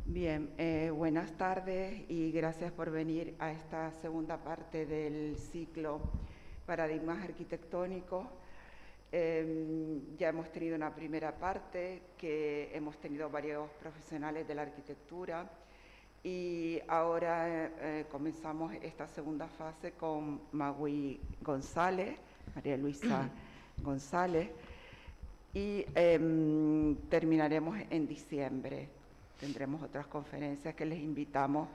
Bien, buenas tardes y gracias por venir a esta segunda parte del ciclo Paradigmas Arquitectónicos. Ya hemos tenido una primera parte que hemos tenido varios profesionales de la arquitectura y ahora comenzamos esta segunda fase con Magui González, María Luisa González, y terminaremos en diciembre. Tendremos otras conferencias que les invitamos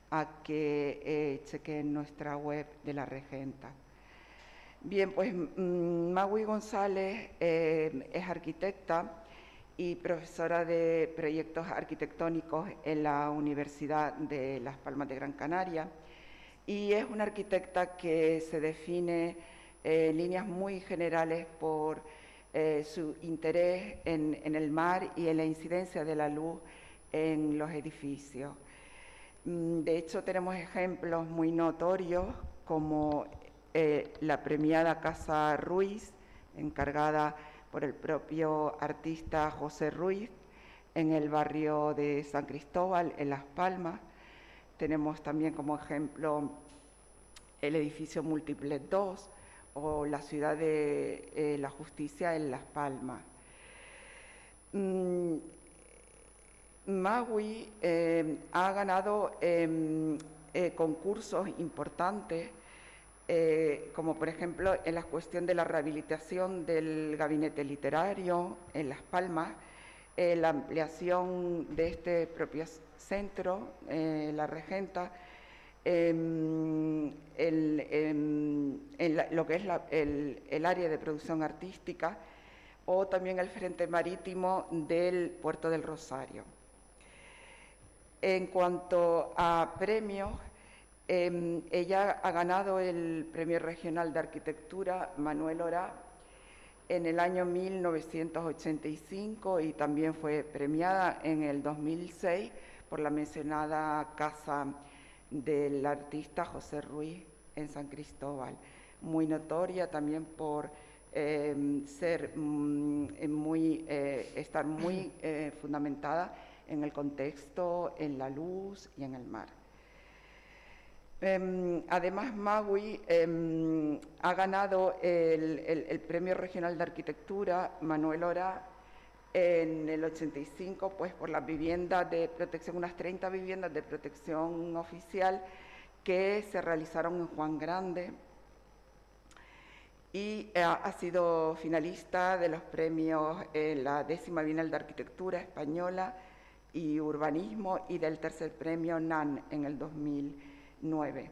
a que chequen nuestra web de la Regenta. Bien, pues Magui González es arquitecta y profesora de proyectos arquitectónicos en la Universidad de Las Palmas de Gran Canaria, y es una arquitecta que se define en líneas muy generales por su interés en el mar y en la incidencia de la luz en los edificios. De hecho, tenemos ejemplos muy notorios como la premiada Casa Ruiz, encargada por el propio artista José Ruiz, en el barrio de San Cristóbal, en Las Palmas. Tenemos también como ejemplo el edificio Múltiples 2 o la Ciudad de la Justicia en Las Palmas. Magui ha ganado concursos importantes, como por ejemplo en la cuestión de la rehabilitación del gabinete literario en Las Palmas, la ampliación de este propio centro, la Regenta, en lo que es el área de producción artística, o también el frente marítimo del Puerto del Rosario. En cuanto a premios, ella ha ganado el Premio Regional de Arquitectura Manuel Orá en el año 1985 y también fue premiada en el 2006 por la mencionada casa del artista José Ruiz en San Cristóbal, muy notoria también por estar muy fundamentada en el contexto, en la luz y en el mar. Además, Magui ha ganado el Premio Regional de Arquitectura Manuel Orá en el 85, pues por las viviendas de protección, unas 30 viviendas de protección oficial que se realizaron en Juan Grande, y ha sido finalista de los premios en la 10ª Bienal de Arquitectura Española y Urbanismo y del tercer premio NAN en el 2009.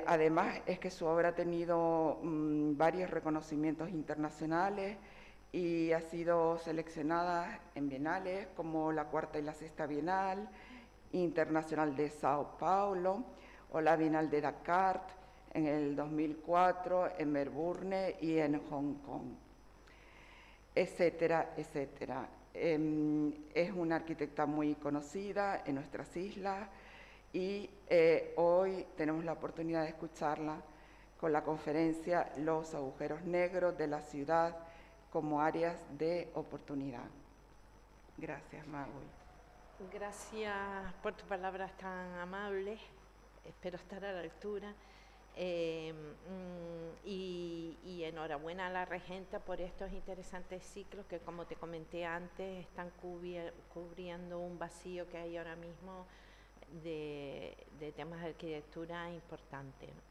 Además es que su obra ha tenido varios reconocimientos internacionales y ha sido seleccionada en bienales como la 4ª y la 6ª Bienal Internacional de Sao Paulo o la Bienal de Dakar en el 2004, en Melbourne y en Hong Kong, etcétera, etcétera. Es una arquitecta muy conocida en nuestras islas y hoy tenemos la oportunidad de escucharla con la conferencia Los agujeros negros de la ciudad como áreas de oportunidad. Gracias, Magui. Gracias por tus palabras tan amables, espero estar a la altura. Y enhorabuena a la Regenta por estos interesantes ciclos que, como te comenté antes, están cubriendo un vacío que hay ahora mismo de temas de arquitectura importante, ¿no?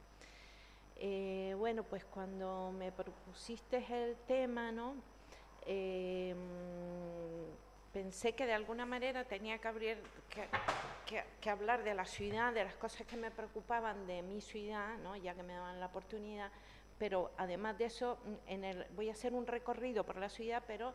Bueno, pues cuando me propusiste el tema, ¿no? Pensé que de alguna manera tenía que hablar de la ciudad, de las cosas que me preocupaban de mi ciudad, ¿no? Ya que me daban la oportunidad, pero además de eso voy a hacer un recorrido por la ciudad, pero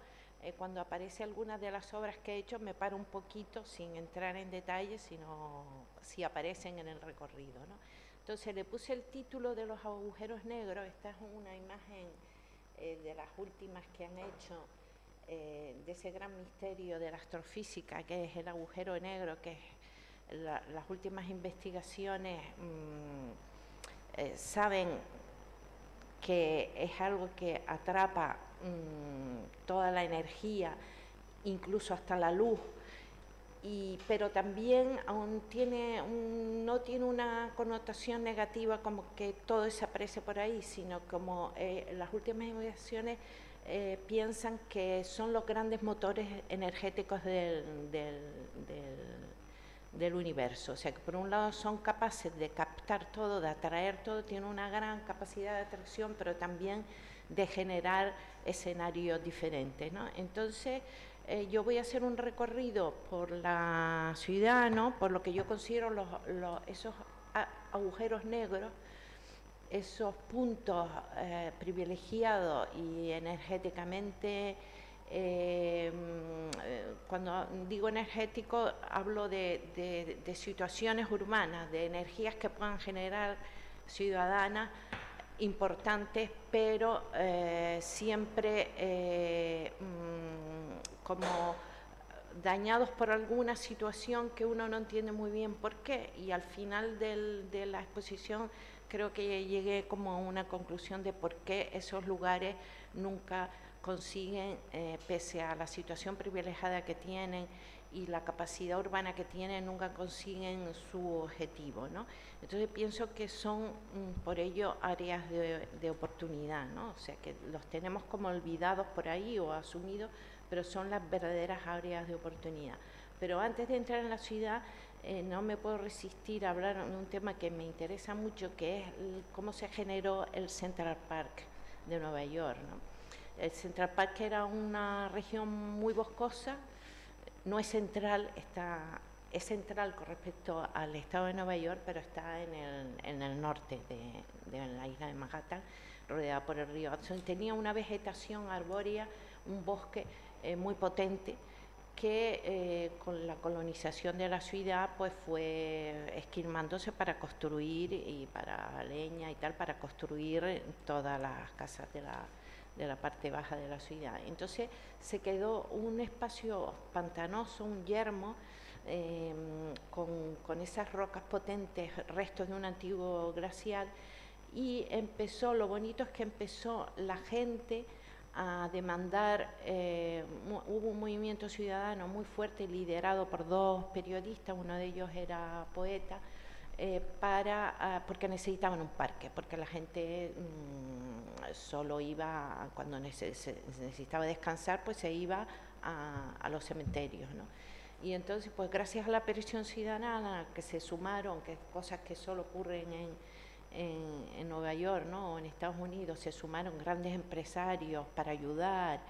cuando aparece algunas de las obras que he hecho me paro un poquito sin entrar en detalles, sino si aparecen en el recorrido, ¿no? Entonces le puse el título de Los agujeros negros. Esta es una imagen de las últimas que han hecho, de ese gran misterio de la astrofísica que es el agujero negro, que es las últimas investigaciones saben que es algo que atrapa toda la energía, incluso hasta la luz, pero también aún no tiene una connotación negativa como que todo desaparece por ahí, sino como las últimas investigaciones piensan que son los grandes motores energéticos del universo. O sea que por un lado son capaces de captar todo, de atraer todo, tienen una gran capacidad de atracción, pero también de generar escenarios diferentes, ¿no? Entonces, yo voy a hacer un recorrido por la ciudad, ¿no? Por lo que yo considero esos agujeros negros, esos puntos privilegiados y energéticamente, cuando digo energético hablo de situaciones urbanas, de energías que puedan generar ciudadanas importantes, pero siempre como dañados por alguna situación que uno no entiende muy bien por qué, y al final de la exposición creo que llegué como a una conclusión de por qué esos lugares nunca consiguen, pese a la situación privilegiada que tienen y la capacidad urbana que tienen, nunca consiguen su objetivo, ¿no? Entonces pienso que son por ello áreas de oportunidad, ¿no? O sea que los tenemos como olvidados por ahí o asumidos, pero son las verdaderas áreas de oportunidad. Pero antes de entrar en la ciudad, no me puedo resistir a hablar de un tema que me interesa mucho, que es cómo se generó el Central Park de Nueva York, ¿no? El Central Park era una región muy boscosa, no es central, es central con respecto al estado de Nueva York, pero está en el norte de la isla de Manhattan, rodeada por el río Hudson. Tenía una vegetación arbórea, un bosque muy potente, que con la colonización de la ciudad pues fue esquilmándose para construir, y para leña y tal, para construir todas las casas de la parte baja de la ciudad. Entonces se quedó un espacio pantanoso, un yermo, con esas rocas potentes, restos de un antiguo glacial, y empezó, lo bonito es que empezó la gente a demandar, hubo un movimiento ciudadano muy fuerte liderado por dos periodistas, uno de ellos era poeta, porque necesitaban un parque, porque la gente solo iba, cuando necesitaba descansar, pues se iba a los cementerios, ¿no? Y entonces, pues gracias a la presión ciudadana que se sumaron, que cosas que solo ocurren en Nueva York, ¿no? O en Estados Unidos, se sumaron grandes empresarios para ayudar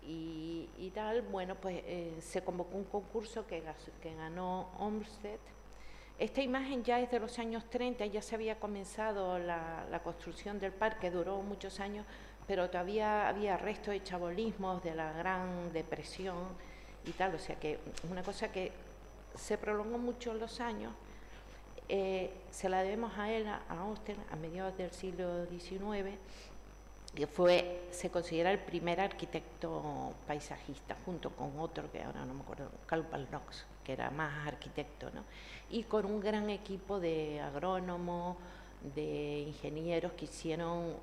y tal, bueno, pues se convocó un concurso que ganó Olmsted. Esta imagen ya es de los años 30, ya se había comenzado la construcción del parque, duró muchos años, pero todavía había restos de chabolismos de la Gran Depresión y tal, o sea que una cosa que se prolongó mucho en los años. Se la debemos a él, a Austen, a mediados del siglo XIX, que se considera el primer arquitecto paisajista, junto con otro que ahora no me acuerdo, Campbell Knox, que era más arquitecto, ¿no? Y con un gran equipo de agrónomos, de ingenieros que hicieron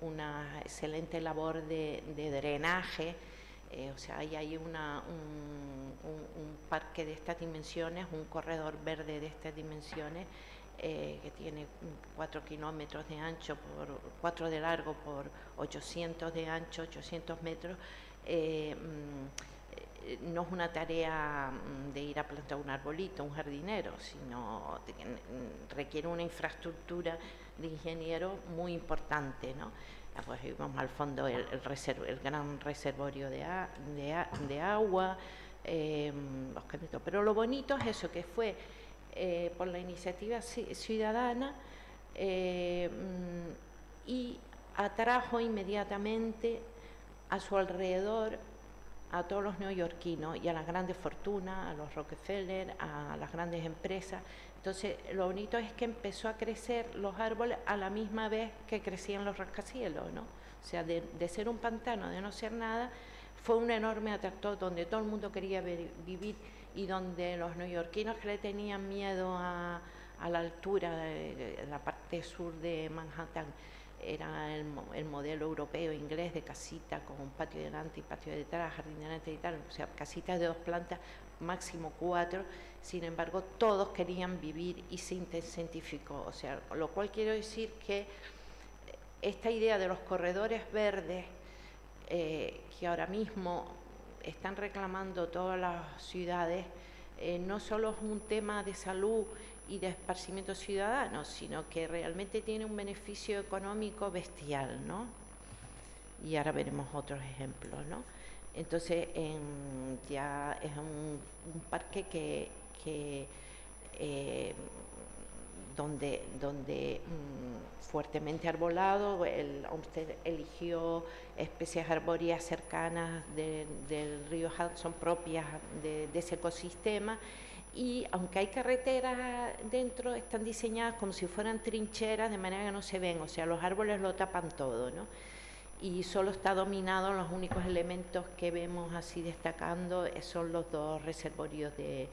una excelente labor de drenaje. O sea, hay un parque de estas dimensiones, un corredor verde de estas dimensiones, que tiene 4 kilómetros de ancho, 4 de largo por 800 de ancho, 800 metros. No es una tarea de ir a plantar un arbolito, un jardinero, sino requiere una infraestructura de ingeniero muy importante, ¿no? Pues vamos al fondo el gran reservorio de agua, los caminos. Pero lo bonito es eso, que fue por la iniciativa ciudadana, y atrajo inmediatamente a su alrededor a todos los neoyorquinos y a las grandes fortunas, a los Rockefeller, a las grandes empresas. Entonces, lo bonito es que empezó a crecer los árboles a la misma vez que crecían los rascacielos, ¿no? O sea, de ser un pantano, de no ser nada, fue un enorme atractor donde todo el mundo quería vivir, y donde los neoyorquinos que le tenían miedo a la altura de la parte sur de Manhattan, era el modelo europeo inglés de casita con un patio delante y patio detrás, jardín delante y tal, o sea, casitas de 2 plantas, máximo 4, sin embargo todos querían vivir y se intensificó, o sea, lo cual quiero decir que esta idea de los corredores verdes que ahora mismo están reclamando todas las ciudades, no solo es un tema de salud y de esparcimiento ciudadano, sino que realmente tiene un beneficio económico bestial, ¿no? Y ahora veremos otros ejemplos, ¿no? Entonces, ya es un parque donde fuertemente arbolado, usted eligió especies arbóreas cercanas del río Hudson propias de ese ecosistema, y aunque hay carreteras dentro, están diseñadas como si fueran trincheras, de manera que no se ven, o sea, los árboles lo tapan todo, ¿no? Y solo está dominado, los únicos elementos que vemos así destacando son los 2 reservorios de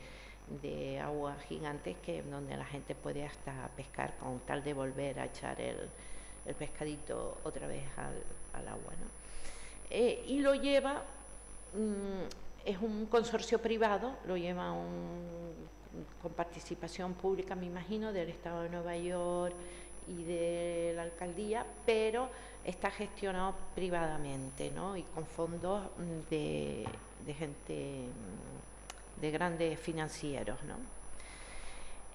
agua gigantes, donde la gente puede hasta pescar con tal de volver a echar el pescadito otra vez al agua, ¿no? Y lo lleva, es un consorcio privado, lo lleva con participación pública, me imagino, del Estado de Nueva York y de la alcaldía, pero está gestionado privadamente, ¿no? Y con fondos de gente, de grandes financieros, ¿no?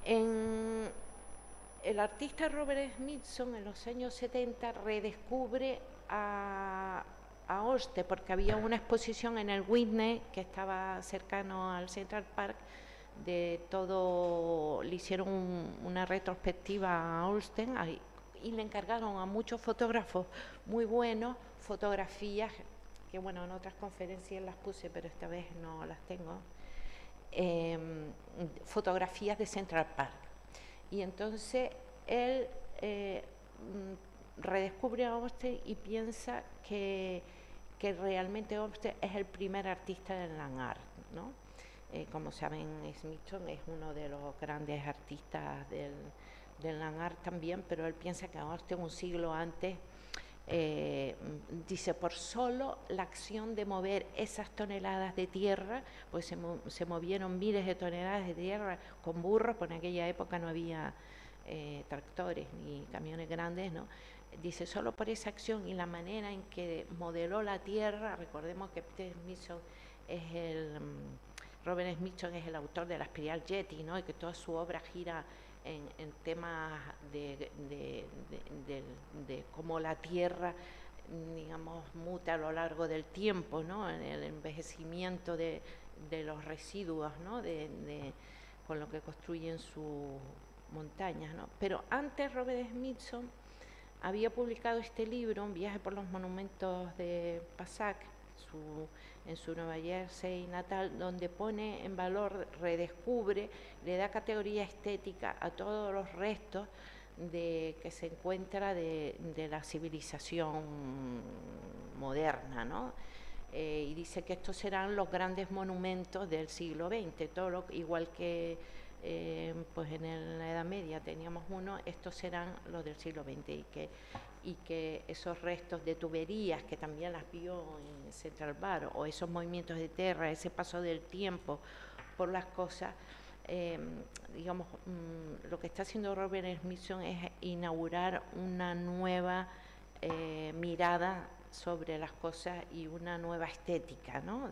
El artista Robert Smithson en los años 70 redescubre a Holste, porque había una exposición en el Whitney, que estaba cercano al Central Park, de todo, le hicieron una retrospectiva a Holsten y le encargaron a muchos fotógrafos muy buenos fotografías, que bueno, en otras conferencias las puse, pero esta vez no las tengo, fotografías de Central Park. Y entonces él redescubre a Holsten y piensa que realmente Holsten es el primer artista del land art, ¿no? Como saben, Smithson es uno de los grandes artistas del land art también, pero él piensa que Holsten un siglo antes, dice, por solo la acción de mover esas toneladas de tierra, pues se movieron miles de toneladas de tierra con burros, porque en aquella época no había tractores ni camiones grandes, ¿no? Dice, solo por esa acción y la manera en que modeló la tierra, recordemos que Robert Smithson es el autor de la espiral Yeti, ¿no? Y que toda su obra gira en temas de cómo la tierra, digamos, muta a lo largo del tiempo, ¿no? En el envejecimiento de los residuos, ¿no? Con lo que construyen sus montañas, ¿no? Pero antes Robert Smithson había publicado este libro, Un viaje por los monumentos de Passaic, en su Nueva Jersey natal, donde pone en valor, redescubre, le da categoría estética a todos los restos que se encuentra de la civilización moderna, ¿no? Y dice que estos serán los grandes monumentos del siglo XX, igual que pues en la Edad Media teníamos uno, estos serán los del siglo XX, y que esos restos de tuberías que también las vio en Central Park, o esos movimientos de tierra, ese paso del tiempo por las cosas, digamos, lo que está haciendo Robert Smithson es inaugurar una nueva mirada sobre las cosas y una nueva estética, ¿no?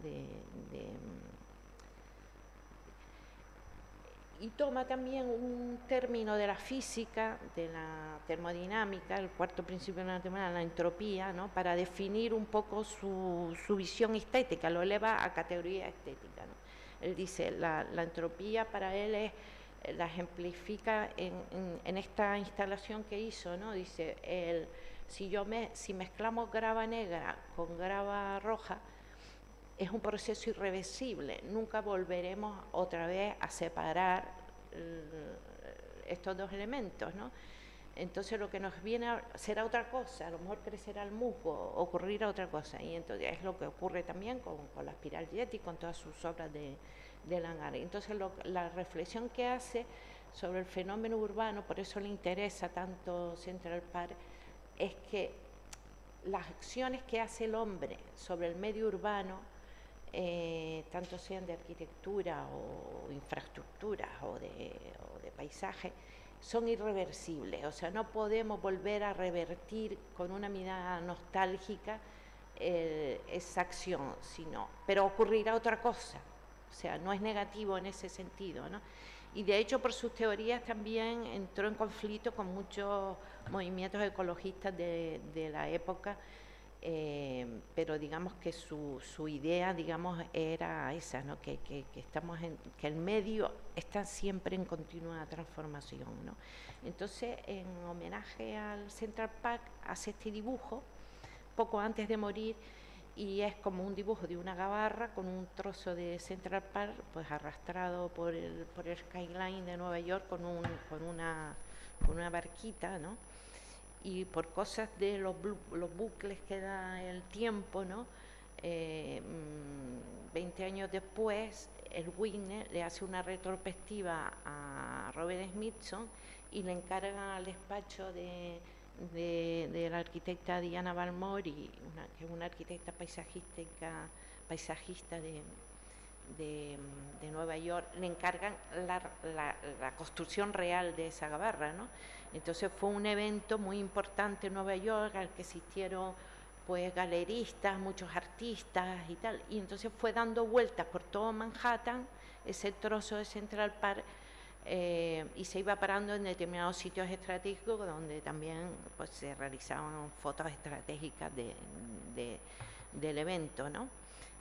Y toma también un término de la física, de la termodinámica, el cuarto principio de la termodinámica, la entropía, ¿no? Para definir un poco su visión estética, lo eleva a categoría estética, ¿no? Él dice, la entropía para él la ejemplifica en esta instalación que hizo, ¿no? Dice, si mezclamos grava negra con grava roja, es un proceso irreversible, nunca volveremos otra vez a separar estos 2 elementos, ¿no? Entonces lo que nos viene será otra cosa, a lo mejor crecerá el musgo, ocurrirá otra cosa, y entonces es lo que ocurre también con la espiral Yeti, con todas sus obras de land art. Entonces la reflexión que hace sobre el fenómeno urbano, por eso le interesa tanto Central Park, es que las acciones que hace el hombre sobre el medio urbano, tanto sean de arquitectura o infraestructuras o de paisaje, son irreversibles. O sea, no podemos volver a revertir con una mirada nostálgica esa acción, pero ocurrirá otra cosa. O sea, no es negativo en ese sentido, ¿no? Y de hecho, por sus teorías también entró en conflicto con muchos movimientos ecologistas de la época, pero digamos que su idea, digamos, era esa, ¿no? Que el medio está siempre en continua transformación, ¿no? Entonces, en homenaje al Central Park, hace este dibujo poco antes de morir, y es como un dibujo de una gabarra con un trozo de Central Park pues arrastrado por el skyline de Nueva York con una barquita, ¿no? Y por cosas de los bucles que da el tiempo, ¿no? 20 años después, el Wigner le hace una retrospectiva a Robert Smithson y le encarga al despacho de la arquitecta Diana Balmore, que es una arquitecta paisajista de Nueva York, le encargan la construcción real de esa gabarra, ¿no? Entonces fue un evento muy importante en Nueva York al que asistieron pues galeristas, muchos artistas y tal, y entonces fue dando vueltas por todo Manhattan ese trozo de Central Park, y se iba parando en determinados sitios estratégicos donde también pues, se realizaban fotos estratégicas del evento, ¿no?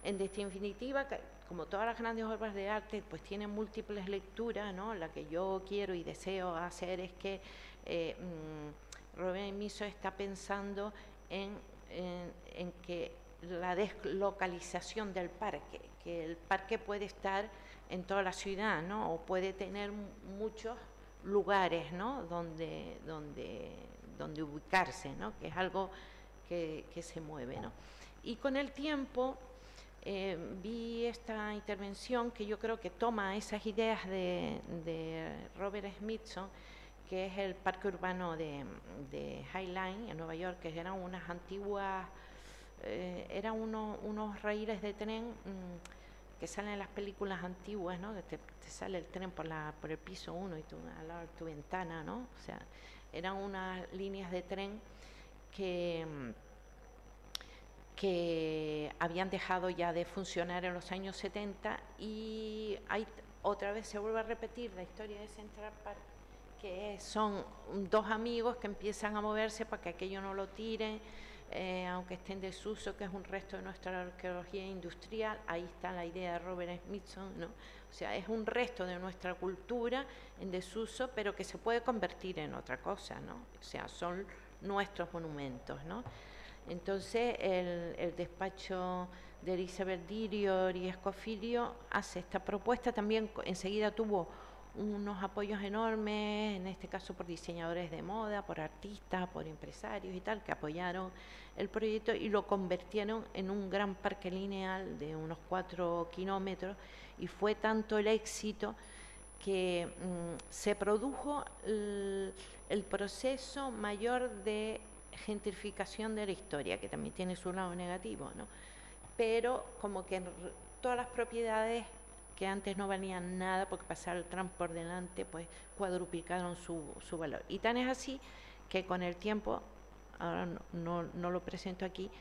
En definitiva, como todas las grandes obras de arte, pues tienen múltiples lecturas, ¿no? La que yo quiero y deseo hacer es que Robert Smithson está pensando en que la deslocalización del parque, que el parque puede estar en toda la ciudad, ¿no? O puede tener muchos lugares, ¿no? donde ubicarse, ¿no? Que es algo que se mueve, ¿no? Y con el tiempo vi esta intervención que yo creo que toma esas ideas de Robert Smithson, que es el parque urbano de High Line en Nueva York, que eran unas antiguas, eran unos raíles de tren que salen en las películas antiguas, ¿no? Que te sale el tren por el piso 1 y tú al lado de tu ventana, ¿no? O sea, eran unas líneas de tren que habían dejado ya de funcionar en los años 70, y otra vez se vuelve a repetir la historia de Central Park, que son dos amigos que empiezan a moverse para que aquello no lo tiren, aunque esté en desuso, que es un resto de nuestra arqueología industrial. Ahí está la idea de Robert Smithson, ¿no? O sea, es un resto de nuestra cultura en desuso, pero que se puede convertir en otra cosa, ¿no? O sea, son nuestros monumentos, ¿no? Entonces, el despacho de Elizabeth Dirior y Escoffidio hace esta propuesta. También enseguida tuvo unos apoyos enormes, en este caso por diseñadores de moda, por artistas, por empresarios y tal, que apoyaron el proyecto y lo convirtieron en un gran parque lineal de unos 4 kilómetros, y fue tanto el éxito que se produjo el proceso mayor de gentrificación de la historia, que también tiene su lado negativo, ¿no? Pero como que todas las propiedades que antes no valían nada porque pasaba el tram por delante, pues cuadruplicaron su valor. Y tan es así que con el tiempo, ahora no lo presento aquí,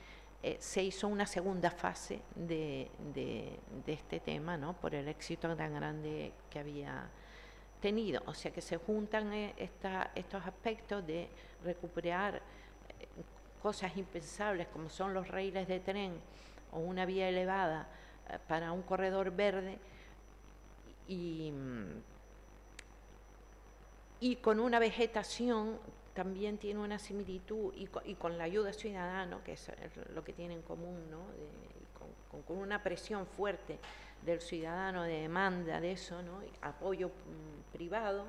se hizo una segunda fase de este tema, ¿no? Por el éxito tan grande que había tenido. O sea que se juntan estos aspectos de recuperar cosas impensables como son los raíles de tren o una vía elevada para un corredor verde, y con una vegetación también tiene una similitud, y con la ayuda ciudadana, que es lo que tiene en común, ¿no? Con una presión fuerte del ciudadano de demanda de eso, ¿no? Apoyo privado,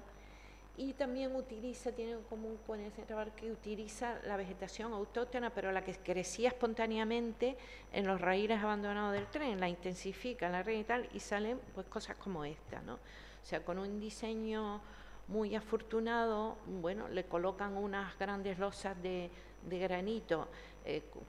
y también tiene en común con el Central Park que utiliza la vegetación autóctona, pero la que crecía espontáneamente en los raíles abandonados del tren, la intensifica, la red y tal, y salen pues cosas como esta, ¿no? O sea, con un diseño muy afortunado, bueno, le colocan unas grandes losas de de granito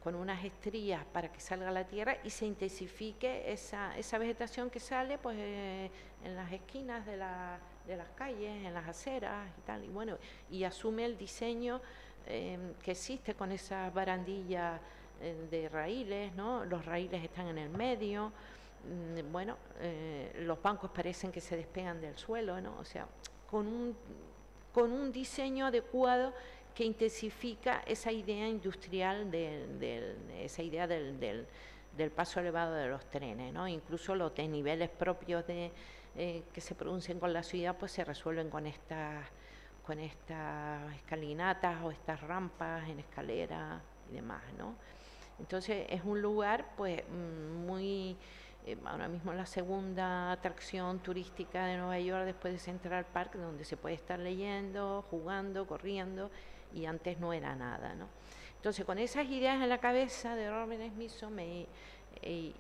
con unas estrías para que salga la tierra y se intensifique esa vegetación que sale pues, en las esquinas de las calles, en las aceras y tal. Y bueno, y asume el diseño que existe con esas barandillas de raíles, ¿no? Los raíles están en el medio. Bueno, los bancos parecen que se despegan del suelo, ¿no? O sea, con un diseño adecuado que intensifica esa idea industrial, esa idea del paso elevado de los trenes, ¿no? Incluso los desniveles propios que se producen con la ciudad pues se resuelven con estas escalinatas o estas rampas en escalera y demás, ¿no? Entonces es un lugar pues muy... ahora mismo la segunda atracción turística de Nueva York después de Central Park, donde se puede estar leyendo, jugando, corriendo, y antes no era nada, ¿no? Entonces, con esas ideas en la cabeza de Robert Smith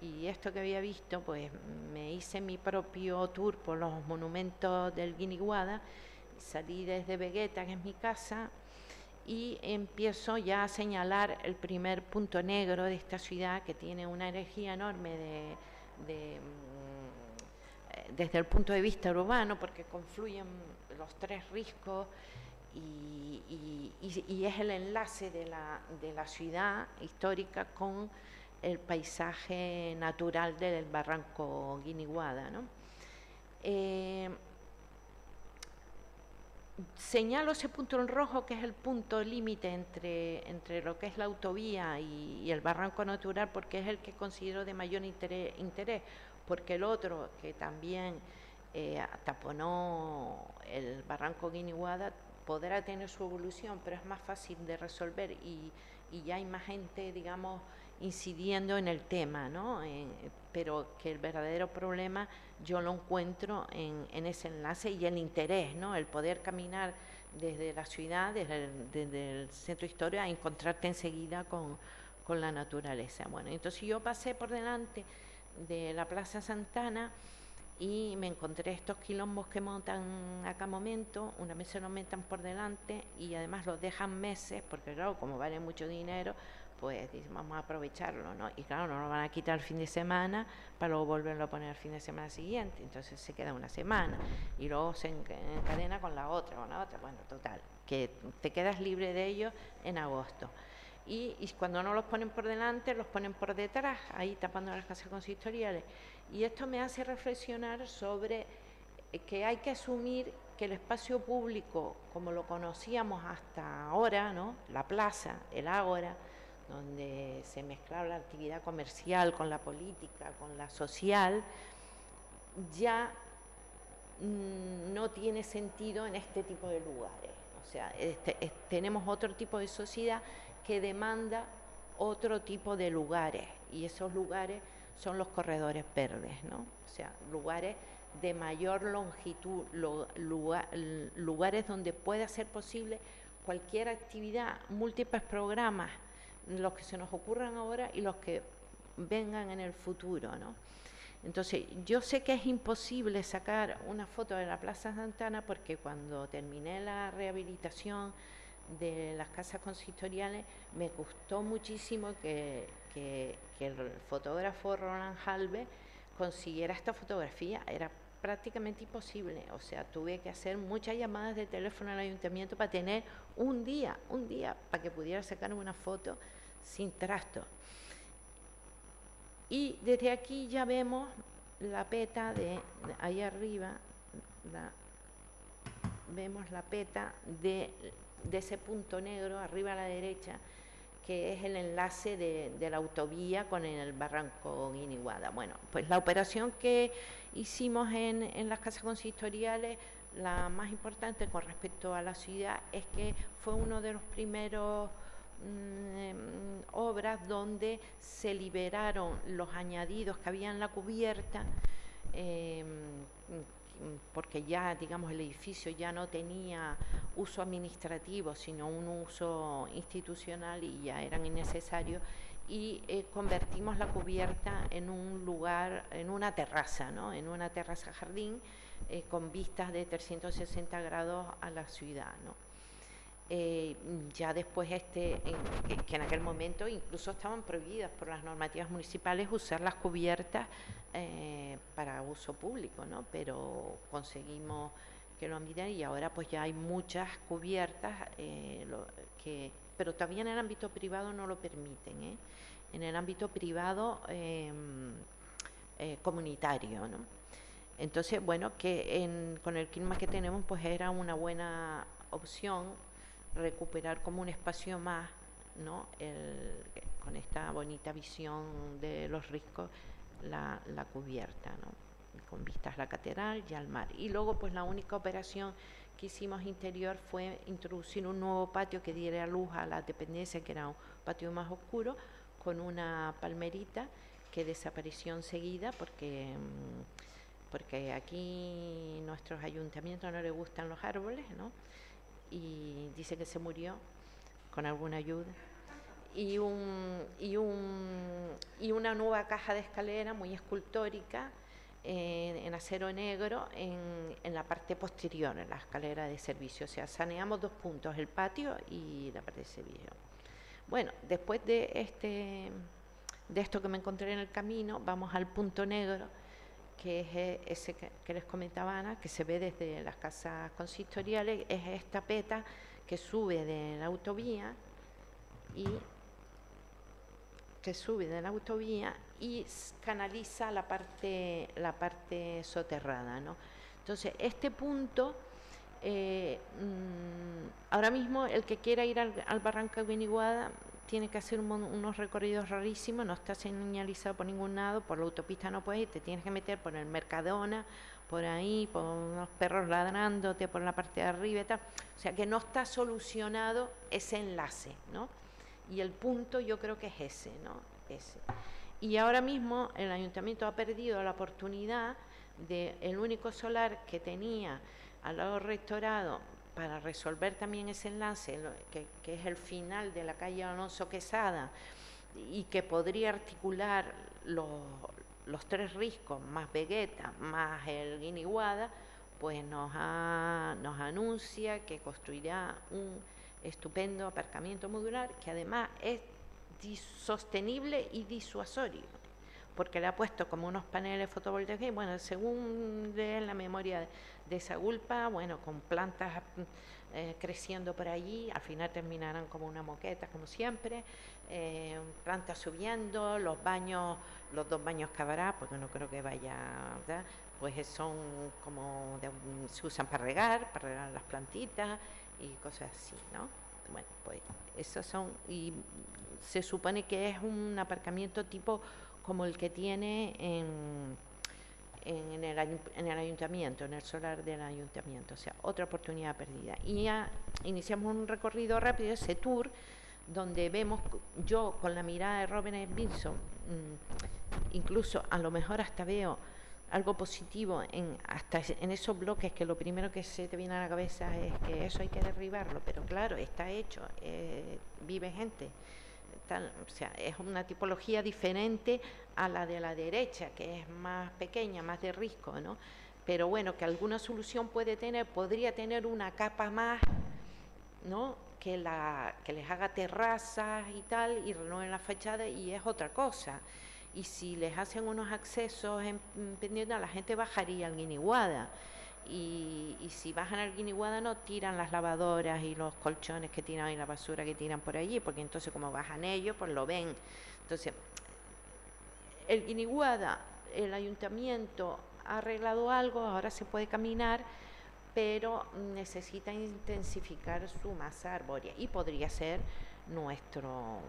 y esto que había visto, pues me hice mi propio tour por los monumentos del Guiniguada, salí desde Vegueta, que es mi casa, y empiezo ya a señalar el primer punto negro de esta ciudad, que tiene una energía enorme desde el punto de vista urbano, porque confluyen los tres riscos y es el enlace de la ciudad histórica con el paisaje natural del barranco Guiniguada, ¿no? Señalo ese punto en rojo, que es el punto límite entre lo que es la autovía y el barranco natural, porque es el que considero de mayor interés, porque el otro, que también taponó el barranco Guiniguada, podrá tener su evolución, pero es más fácil de resolver y ya hay más gente, digamos, incidiendo en el tema, ¿no? Pero que el verdadero problema yo lo encuentro en ese enlace y el interés, ¿no? El poder caminar desde la ciudad, desde el centro histórico, a encontrarte enseguida con la naturaleza. Bueno, entonces yo pasé por delante de la Plaza Santana y me encontré estos quilombos que montan a cada momento. Una vez se lo metan por delante y además los dejan meses, porque claro, como vale mucho dinero, pues dicen, vamos a aprovecharlo, ¿no? Y claro, no lo van a quitar el fin de semana para luego volverlo a poner el fin de semana siguiente, entonces se queda una semana y luego se encadena con la otra, bueno, total, que te quedas libre de ellos en agosto. Y cuando no los ponen por delante, los ponen por detrás, ahí tapando las casas consistoriales. Y esto me hace reflexionar sobre que hay que asumir que el espacio público, como lo conocíamos hasta ahora, ¿no? La plaza, el ágora, donde se mezclaba la actividad comercial con la política, con la social, ya no tiene sentido en este tipo de lugares. O sea, tenemos otro tipo de sociedad que demanda otro tipo de lugares, y esos lugares son los corredores verdes, ¿no? O sea, lugares de mayor longitud, lugares donde pueda ser posible cualquier actividad, múltiples programas, los que se nos ocurran ahora y los que vengan en el futuro, ¿no? Entonces, yo sé que es imposible sacar una foto de la Plaza Santana, porque cuando terminé la rehabilitación de las casas consistoriales me costó muchísimo que el fotógrafo Roland Halve consiguiera esta fotografía. Era prácticamente imposible, o sea, tuve que hacer muchas llamadas de teléfono al ayuntamiento para tener un día para que pudiera sacar una foto sin trasto. Y desde aquí ya vemos la peta de ahí arriba, vemos la peta de ese punto negro arriba a la derecha, que es el enlace de la autovía con el barranco Guiniguada. Bueno, pues la operación que hicimos en las casas consistoriales, la más importante con respecto a la ciudad, es que fue uno de los primeros obras donde se liberaron los añadidos que había en la cubierta, porque ya, digamos, el edificio ya no tenía uso administrativo, sino un uso institucional y ya eran innecesarios, y convertimos la cubierta en un lugar, en una terraza, ¿no? En una terraza jardín con vistas de 360 grados a la ciudad, ¿no? Ya después que en aquel momento incluso estaban prohibidas por las normativas municipales usar las cubiertas para uso público, ¿no? Pero conseguimos que lo admitieran y ahora pues ya hay muchas cubiertas pero todavía en el ámbito privado no lo permiten, ¿eh? En el ámbito privado comunitario, ¿no? Entonces, bueno, con el clima que tenemos pues era una buena opción recuperar como un espacio más, ¿no? Con esta bonita visión de los riscos, la cubierta, ¿no? Con vistas a la catedral y al mar. Y luego pues la única operación que hicimos interior fue introducir un nuevo patio que diera luz a la dependencia, que era un patio más oscuro, con una palmerita que desapareció enseguida porque aquí nuestros ayuntamientos no les gustan los árboles, ¿no? Y dice que se murió con alguna ayuda. Y una nueva caja de escalera muy escultórica en acero negro en la parte posterior, en la escalera de servicio. O sea, saneamos 2 puntos, el patio y la parte de servicio. Bueno, después de esto que me encontré en el camino, vamos al punto negro, que es ese que les comentaba Ana, que se ve desde las casas consistoriales. Es esta peta que sube de la autovía y canaliza la parte soterrada, ¿no? Entonces, este punto, ahora mismo el que quiera ir al barranco de Guiniguada tiene que hacer unos recorridos rarísimos, no está señalizado por ningún lado, por la autopista no puedes ir, te tienes que meter por el Mercadona, por ahí, por unos perros ladrándote por la parte de arriba y tal. O sea que no está solucionado ese enlace, ¿no? Y el punto yo creo que es ese, ¿no? Ese. Y ahora mismo el ayuntamiento ha perdido la oportunidad el único solar que tenía al lado restaurado para resolver también ese enlace, que es el final de la calle Alonso Quesada, y que podría articular los 3 riscos, más Vegueta, más el Guiniguada, pues nos anuncia que construirá un estupendo aparcamiento modular que además es sostenible y disuasorio, porque le ha puesto como unos paneles fotovoltaicos y bueno, según de la memoria de Sagulpa, bueno, con plantas creciendo por allí, al final terminarán como una moqueta, como siempre, plantas subiendo, los 2 baños que habrá, porque no creo que vaya, ¿verdad? Pues son como, se usan para regar las plantitas y cosas así, ¿no? Bueno, pues esos son, y se supone que es un aparcamiento tipo como el que tiene en el ayuntamiento, en el solar del ayuntamiento, o sea, otra oportunidad perdida. Y ya iniciamos un recorrido rápido, ese tour, donde vemos, yo con la mirada de Robert Vinson, incluso a lo mejor hasta veo algo positivo hasta en esos bloques, que lo primero que se te viene a la cabeza es que eso hay que derribarlo, pero claro, está hecho, vive gente. O sea, es una tipología diferente a la de la derecha, que es más pequeña, más de risco, ¿no? Pero bueno, que alguna solución podría tener una capa más, ¿no? Que les haga terrazas y tal, y renueven la fachada, y es otra cosa. Y si les hacen unos accesos pendientes, la gente bajaría al Guiniguada. Y si bajan al Guiniguada no tiran las lavadoras y los colchones que tiran y la basura que tiran por allí, porque entonces como bajan ellos, pues lo ven. Entonces, el Guiniguada, el ayuntamiento ha arreglado algo, ahora se puede caminar, pero necesita intensificar su masa arbórea y podría ser nuestro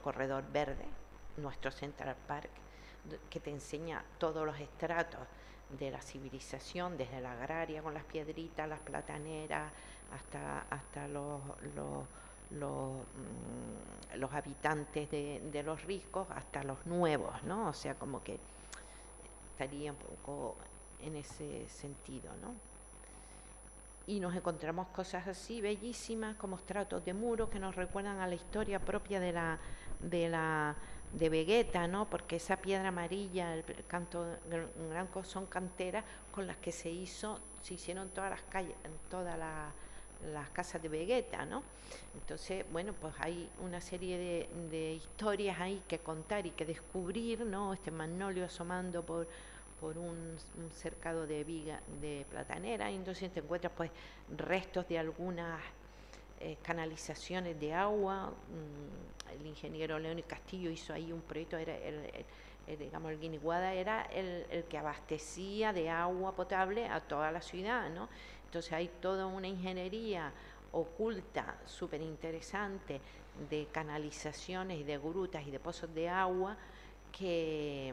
corredor verde, nuestro Central Park, que te enseña todos los estratos de la civilización, desde la agraria con las piedritas, las plataneras, hasta los habitantes de los riscos, hasta los nuevos, ¿no? O sea, como que estaría un poco en ese sentido, ¿no? Y nos encontramos cosas así bellísimas, como estratos de muros que nos recuerdan a la historia propia de Vegueta, ¿no? Porque esa piedra amarilla, el canto blanco, son canteras con las que se hicieron todas las calles, toda la las casas de Vegeta, ¿no? Entonces, bueno, pues hay una serie de historias ahí que contar y que descubrir, ¿no? Este magnolio asomando por un cercado de viga, de platanera, y entonces te encuentras pues restos de algunas canalizaciones de agua. El ingeniero León Castillo hizo ahí un proyecto, era digamos, el Guiniguada era el que abastecía de agua potable a toda la ciudad, ¿no? Entonces hay toda una ingeniería oculta, súper interesante, de canalizaciones y de grutas y de pozos de agua que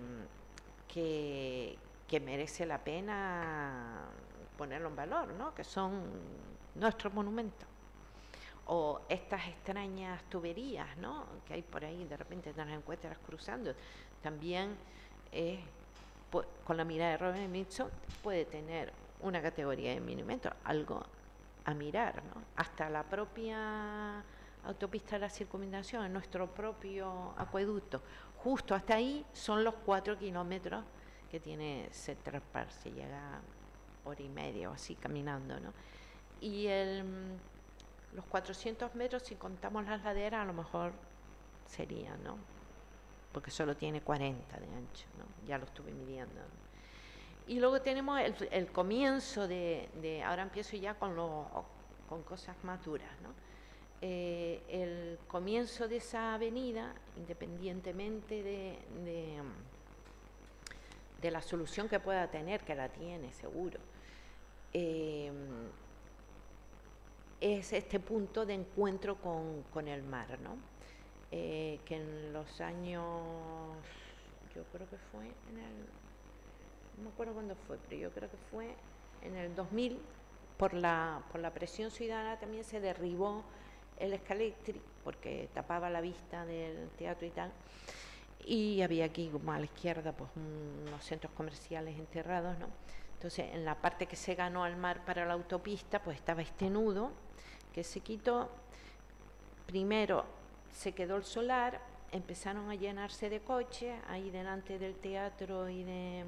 merece la pena ponerlo en valor, ¿no? Que son nuestros monumentos. O estas extrañas tuberías, ¿no? Que hay por ahí, de repente te las encuentras cruzando. También, con la mirada de Robert Mitchell, puede tener una categoría de monumento, algo a mirar, ¿no? Hasta la propia autopista de la circunvalación, nuestro propio acueducto, justo hasta ahí son los 4 kilómetros que tiene Central Park, se llega hora y media o así caminando, ¿no? Y los 400 metros, si contamos las laderas, a lo mejor serían, ¿no? Porque solo tiene 40 de ancho, ¿no? Ya lo estuve midiendo, ¿no? Y luego tenemos el comienzo ahora empiezo ya con cosas más duras, ¿no? El comienzo de esa avenida, independientemente de la solución que pueda tener, que la tiene seguro, es este punto de encuentro con el mar, ¿no? Que en los años, yo creo que fue no me acuerdo cuándo fue, pero yo creo que fue en el 2000, por la presión ciudadana también se derribó el Escaletri, porque tapaba la vista del teatro y tal, y había aquí como a la izquierda pues unos centros comerciales enterrados, ¿no? Entonces en la parte que se ganó al mar para la autopista pues estaba este nudo que se quitó. Primero se quedó el solar, empezaron a llenarse de coches ahí delante del teatro y de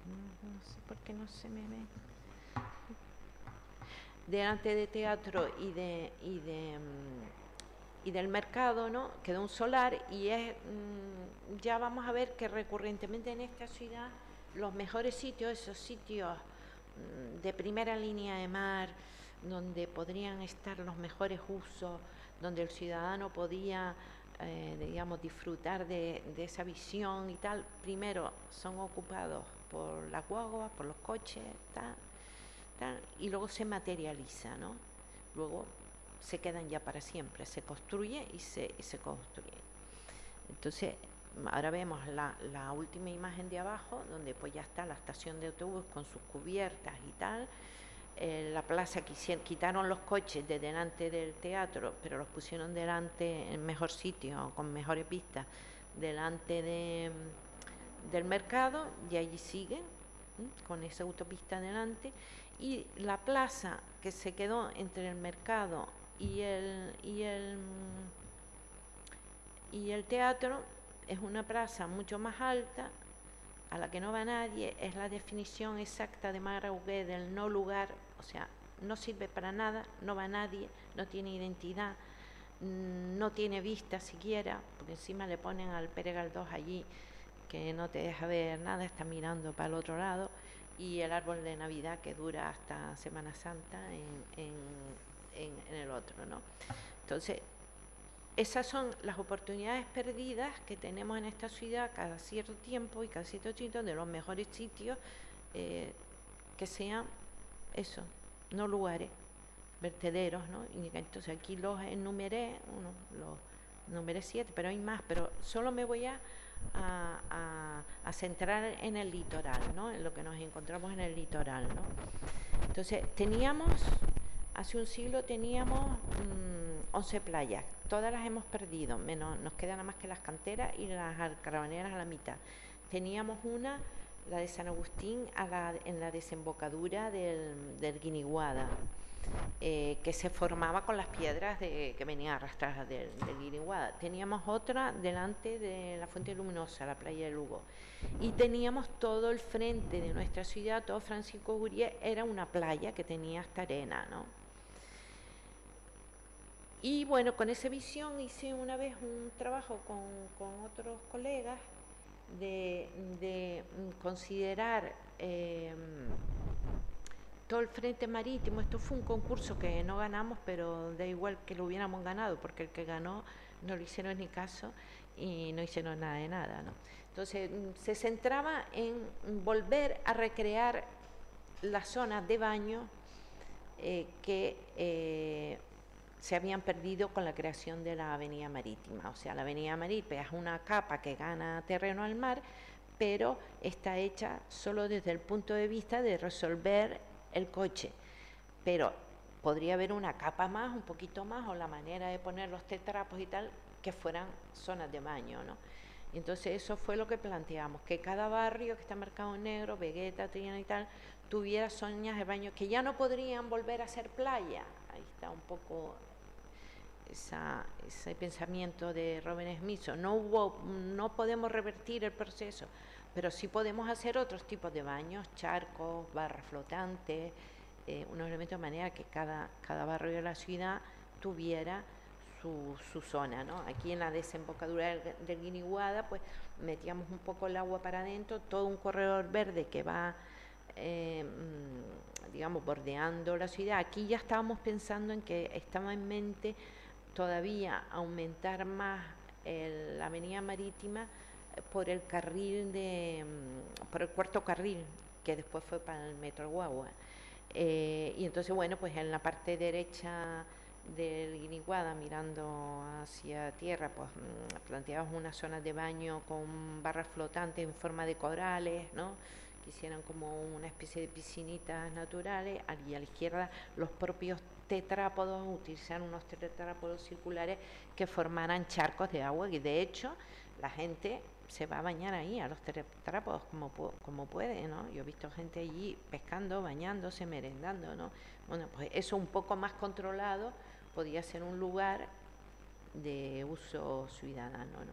no sé por qué no se me ve, delante del teatro y del mercado, ¿no? Quedó un solar y ya vamos a ver que recurrentemente en esta ciudad los mejores sitios, esos sitios de primera línea de mar, donde podrían estar los mejores usos, donde el ciudadano podía, digamos, disfrutar de esa visión y tal, primero son ocupados por las guaguas, por los coches, tal, y luego se materializa, ¿no? Luego se quedan ya para siempre, se construye y se construye. Entonces, ahora vemos la última imagen de abajo, donde pues ya está la estación de autobús con sus cubiertas y tal. La plaza quitaron los coches de delante del teatro, pero los pusieron delante, en mejor sitio, con mejores vistas, delante del mercado, y allí siguen, con esa autopista delante. Y la plaza que se quedó entre el mercado y el teatro es una plaza mucho más alta, a la que no va nadie, es la definición exacta de Mara Huguet del no lugar, o sea, no sirve para nada, no va nadie, no tiene identidad, no tiene vista siquiera, porque encima le ponen al Pere Galdós allí, que no te deja ver nada, está mirando para el otro lado, y el árbol de Navidad que dura hasta Semana Santa en el otro, ¿no? Entonces, esas son las oportunidades perdidas que tenemos en esta ciudad cada cierto tiempo y cada cierto sitio, de los mejores sitios que sean eso, no lugares, vertederos, ¿no? Y entonces aquí los enumeré, los numeré 7, pero hay más, pero solo me voy a centrar en el litoral, ¿no? En lo que nos encontramos en el litoral, ¿no? Entonces hace un siglo teníamos 11 playas, todas las hemos perdido, menos nos quedan nada más que las canteras y las carabaneras a la mitad. Teníamos una, la de San Agustín, en la desembocadura del Guiniguada. que se formaba con las piedras que venían arrastradas del Guiniguada. Teníamos otra delante de la Fuente Luminosa, la playa de Lugo, y teníamos todo el frente de nuestra ciudad, todo Francisco Uría, era una playa que tenía hasta arena, ¿no? Y bueno, con esa visión hice una vez un trabajo con otros colegas de considerar todo el frente marítimo. Esto fue un concurso que no ganamos, pero da igual que lo hubiéramos ganado, porque el que ganó no le hicieron ni caso y no hicieron nada de nada, ¿no? Entonces se centraba en volver a recrear las zonas de baño que se habían perdido con la creación de la avenida marítima. O sea, la avenida marítima es una capa que gana terreno al mar, pero está hecha solo desde el punto de vista de resolver el coche. Pero podría haber una capa más, un poquito más, o la manera de poner los tetrapos y tal, que fueran zonas de baño, ¿no? Entonces eso fue lo que planteamos, que cada barrio que está marcado en negro, Vegueta, Triana y tal, tuviera zonas de baño que ya no podrían volver a ser playa. Ahí está un poco ese pensamiento de Robin Smith. No podemos revertir el proceso, pero sí podemos hacer otros tipos de baños, charcos, barras flotantes, unos elementos de manera que cada barrio de la ciudad tuviera su zona, ¿no? Aquí en la desembocadura del Guiniguada, pues metíamos un poco el agua para adentro, todo un corredor verde que va, digamos, bordeando la ciudad. Aquí ya estábamos pensando en que estaba en mente todavía aumentar más la avenida marítima por el carril por el cuarto carril, que después fue para el Metro Guagua. Y entonces, bueno, pues en la parte derecha del Guiniguada, mirando hacia tierra, pues planteamos unas zonas de baño con barras flotantes en forma de corales, ¿no? Que hicieran como una especie de piscinitas naturales, y a la izquierda los propios tetrápodos, utilizar unos tetrápodos circulares que formaran charcos de agua, y de hecho la gente se va a bañar ahí a los tetrápodos como puede, ¿no? Yo he visto gente allí pescando, bañándose, merendando, ¿no? Bueno, pues eso un poco más controlado podía ser un lugar de uso ciudadano, ¿no?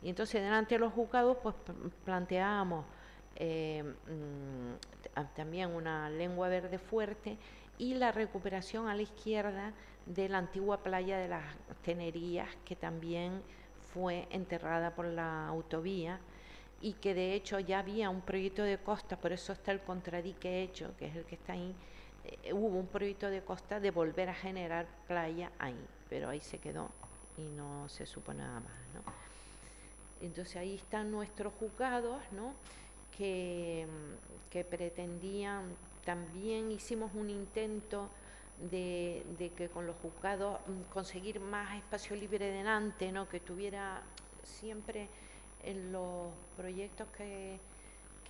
Y entonces delante de los juzgados pues planteábamos también una lengua verde fuerte y la recuperación a la izquierda de la antigua playa de las Tenerías, que también fue enterrada por la autovía y que de hecho ya había un proyecto de costa, por eso está el contradique hecho, que es el que está ahí. Hubo un proyecto de costa de volver a generar playa ahí, pero ahí se quedó y no se supo nada más, ¿no? Entonces ahí están nuestros juzgados, ¿no? que pretendían, también hicimos un intento de que con los juzgados conseguir más espacio libre delante, ¿no? Que tuviera siempre en los proyectos que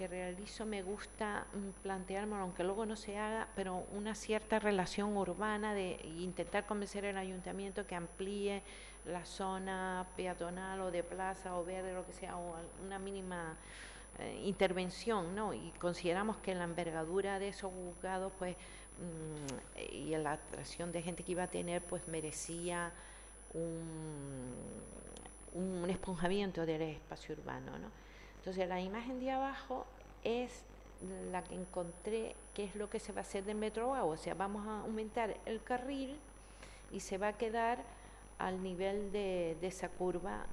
realizo me gusta plantearme, aunque luego no se haga, pero una cierta relación urbana de intentar convencer al ayuntamiento que amplíe la zona peatonal o de plaza o verde, lo que sea, o una mínima intervención, ¿no? Y consideramos que la envergadura de esos juzgados, pues, y la atracción de gente que iba a tener, pues merecía un esponjamiento del espacio urbano, ¿no? Entonces la imagen de abajo es la que encontré, que es lo que se va a hacer del Metro Guagua, o sea, vamos a aumentar el carril y se va a quedar al nivel de esa curva,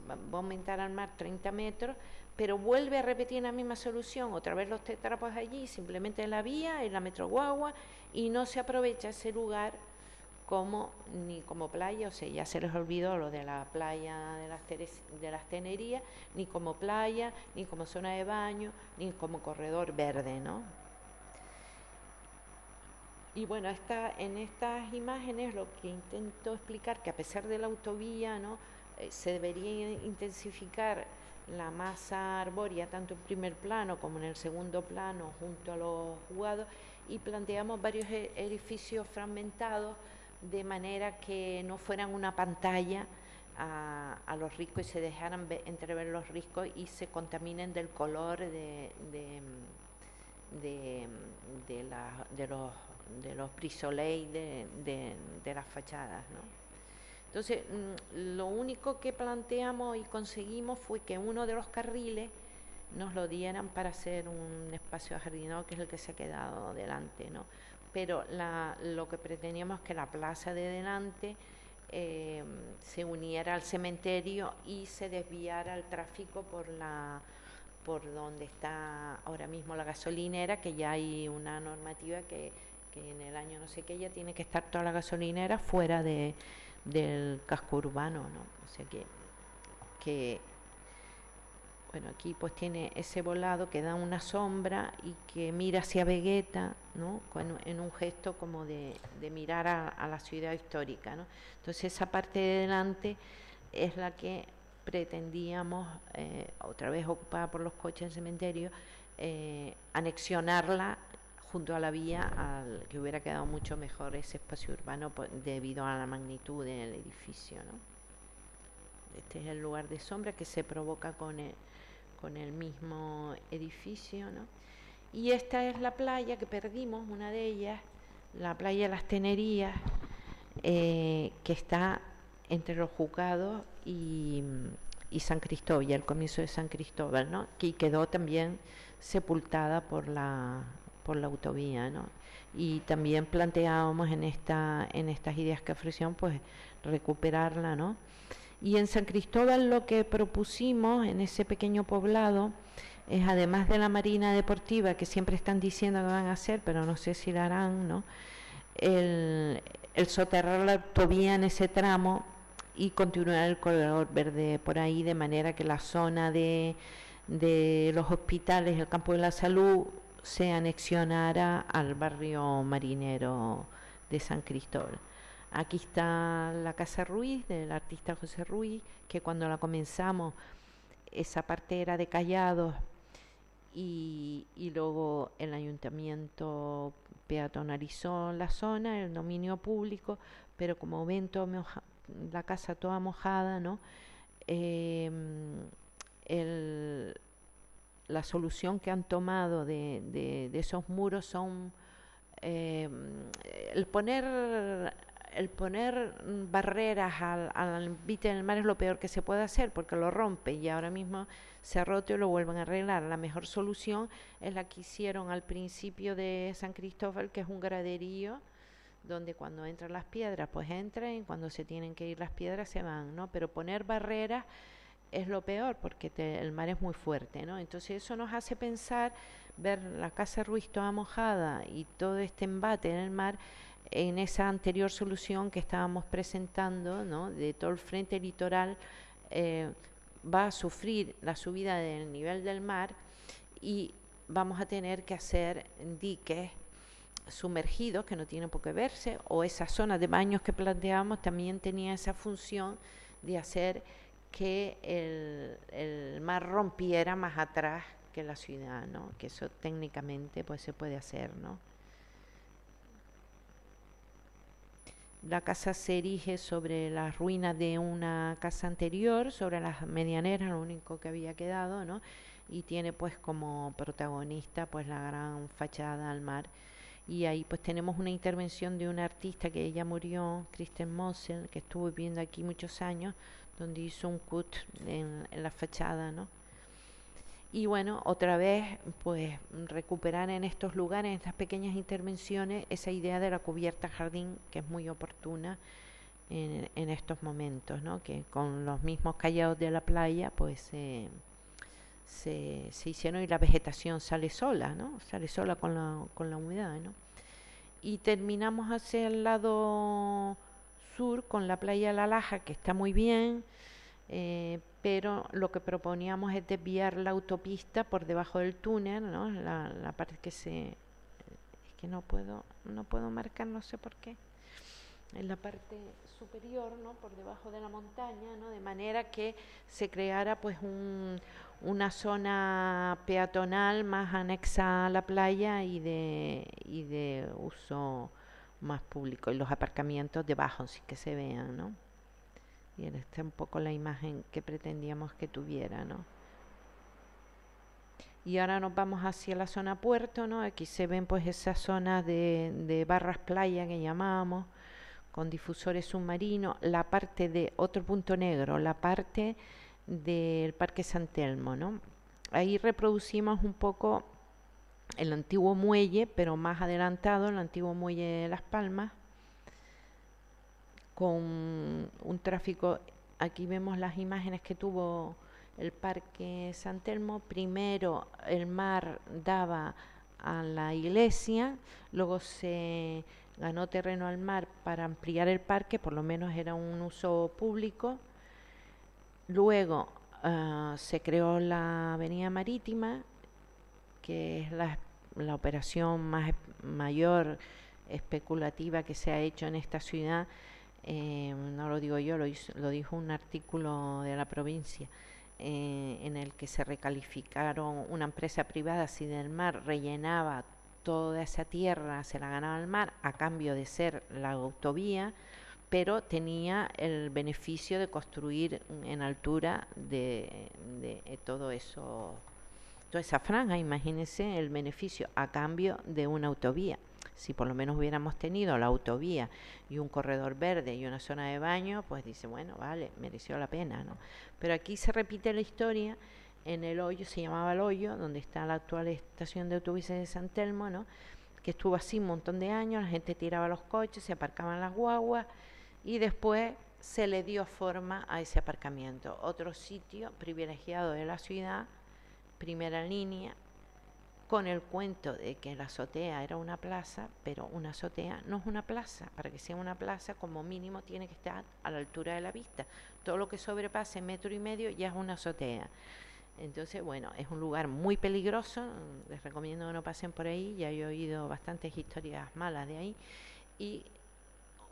va a aumentar al mar 30 metros, pero vuelve a repetir la misma solución, otra vez los tetrápodos allí, simplemente en la vía, en la Metro Guagua, y no se aprovecha ese lugar ni como playa, o sea, ya se les olvidó lo de la playa de las Tenerías, ni como playa, ni como zona de baño, ni como corredor verde, ¿no? Y bueno, en estas imágenes lo que intento explicar, que a pesar de la autovía, ¿no? Se debería intensificar la masa arbórea tanto en primer plano como en el segundo plano junto a los juzgados, y planteamos varios edificios fragmentados de manera que no fueran una pantalla a los riscos y se dejaran entrever los riscos y se contaminen del color de los los brise-soleil de las fachadas, ¿no? Entonces, lo único que planteamos y conseguimos fue que uno de los carriles nos lo dieran para hacer un espacio ajardinado, que es el que se ha quedado delante, ¿no? Pero lo que pretendíamos es que la plaza de delante se uniera al cementerio y se desviara el tráfico por donde está ahora mismo la gasolinera, que ya hay una normativa que en el año no sé qué ya tiene que estar toda la gasolinera fuera del casco urbano, ¿no? O sea que bueno, aquí pues tiene ese volado que da una sombra y que mira hacia Vegueta, ¿no? En un gesto como de mirar a la ciudad histórica, ¿no? Entonces esa parte de delante es la que pretendíamos, otra vez ocupada por los coches del cementerio, anexionarla junto a la vía, que hubiera quedado mucho mejor ese espacio urbano debido a la magnitud del edificio, ¿no? Este es el lugar de sombra que se provoca con el mismo edificio, ¿no? Y esta es la playa que perdimos, una de ellas, la playa de las Tenerías, que está entre los Juzgados y San Cristóbal, y el comienzo de San Cristóbal, ¿no? Que quedó también sepultada por la autovía, ¿no? Y también planteábamos en estas ideas que ofrecieron, pues recuperarla, ¿no? Y en San Cristóbal lo que propusimos en ese pequeño poblado es, además de la marina deportiva que siempre están diciendo que van a hacer, pero no sé si la harán, ¿no? El soterrar la autovía en ese tramo y continuar el corredor verde por ahí, de manera que la zona de los hospitales, el campo de la salud, se anexionara al barrio marinero de San Cristóbal. Aquí está la Casa Ruiz, del artista José Ruiz, que cuando la comenzamos, esa parte era de Callados, y luego el ayuntamiento peatonalizó la zona, el dominio público, pero como ven, la casa toda mojada, ¿no? La solución que han tomado de esos muros son el poner barreras al envite del mar es lo peor que se puede hacer, porque lo rompe, y ahora mismo se ha roto y lo vuelven a arreglar. La mejor solución es la que hicieron al principio de San Cristóbal, que es un graderío donde cuando entran las piedras pues entran, y cuando se tienen que ir las piedras se van, ¿no? Pero poner barreras es lo peor, porque el mar es muy fuerte, ¿no? Entonces eso nos hace pensar, ver la Casa Ruiz toda mojada y todo este embate en el mar, en esa anterior solución que estábamos presentando, ¿no? De todo el frente litoral, va a sufrir la subida del nivel del mar y vamos a tener que hacer diques sumergidos que no tienen por qué verse, o esa zona de baños que planteábamos también tenía esa función de hacer que el mar rompiera más atrás que la ciudad, ¿no? Que eso técnicamente pues se puede hacer, ¿no? La casa se erige sobre las ruinas de una casa anterior, sobre las medianeras, lo único que había quedado, ¿no? Y tiene pues como protagonista pues la gran fachada al mar. Y ahí pues tenemos una intervención de una artista que ella murió, Kristen Mosel, que estuvo viviendo aquí muchos años, donde hizo un cut en la fachada, ¿no? Y bueno, otra vez, pues recuperar en estos lugares, en estas pequeñas intervenciones, esa idea de la cubierta jardín, que es muy oportuna en estos momentos, ¿no? Que con los mismos callados de la playa, pues se hicieron, y la vegetación sale sola, ¿no? Sale sola con la humedad, ¿no? Y terminamos hacia el lado sur con la playa de La Laja, que está muy bien, pero lo que proponíamos es desviar la autopista por debajo del túnel, ¿no? La parte que es que no puedo marcar, no sé por qué, en la parte superior, ¿no? Por debajo de la montaña, ¿no? De manera que se creara pues una zona peatonal más anexa a la playa y de uso más público, y los aparcamientos debajo sí que se vean, ¿no? Y esta es un poco la imagen que pretendíamos que tuviera, ¿no? Y ahora nos vamos hacia la zona puerto, ¿no? Aquí se ven pues esas zonas de barras playa que llamamos, con difusores submarinos, la parte de otro punto negro, la parte del Parque San Telmo, ¿no? Ahí reproducimos un poco el antiguo muelle, pero más adelantado, el antiguo muelle de Las Palmas, con un tráfico. Aquí vemos las imágenes que tuvo el Parque San Telmo. Primero el mar daba a la iglesia, luego se ganó terreno al mar para ampliar el parque, por lo menos era un uso público. Luego se creó la avenida marítima, que es la operación mayor especulativa que se ha hecho en esta ciudad. No lo digo yo, lo dijo un artículo de la provincia, en el que se recalificaron una empresa privada, si del mar rellenaba toda esa tierra, se la ganaba al mar a cambio de ser la autovía, pero tenía el beneficio de construir en altura de todo eso, toda esa franja. Imagínense el beneficio a cambio de una autovía. Si por lo menos hubiéramos tenido la autovía y un corredor verde y una zona de baño, pues dice, bueno, vale, mereció la pena, ¿no? Pero aquí se repite la historia en el hoyo, se llamaba el hoyo, donde está la actual estación de autobuses de San Telmo, ¿no? Que estuvo así un montón de años, la gente tiraba los coches, se aparcaban las guaguas y después se le dio forma a ese aparcamiento. Otro sitio privilegiado de la ciudad, primera línea, con el cuento de que la azotea era una plaza, pero una azotea no es una plaza. Para que sea una plaza, como mínimo tiene que estar a la altura de la vista. Todo lo que sobrepase 1,5 metros ya es una azotea. Entonces, bueno, es un lugar muy peligroso, les recomiendo que no pasen por ahí, ya he oído bastantes historias malas de ahí. Y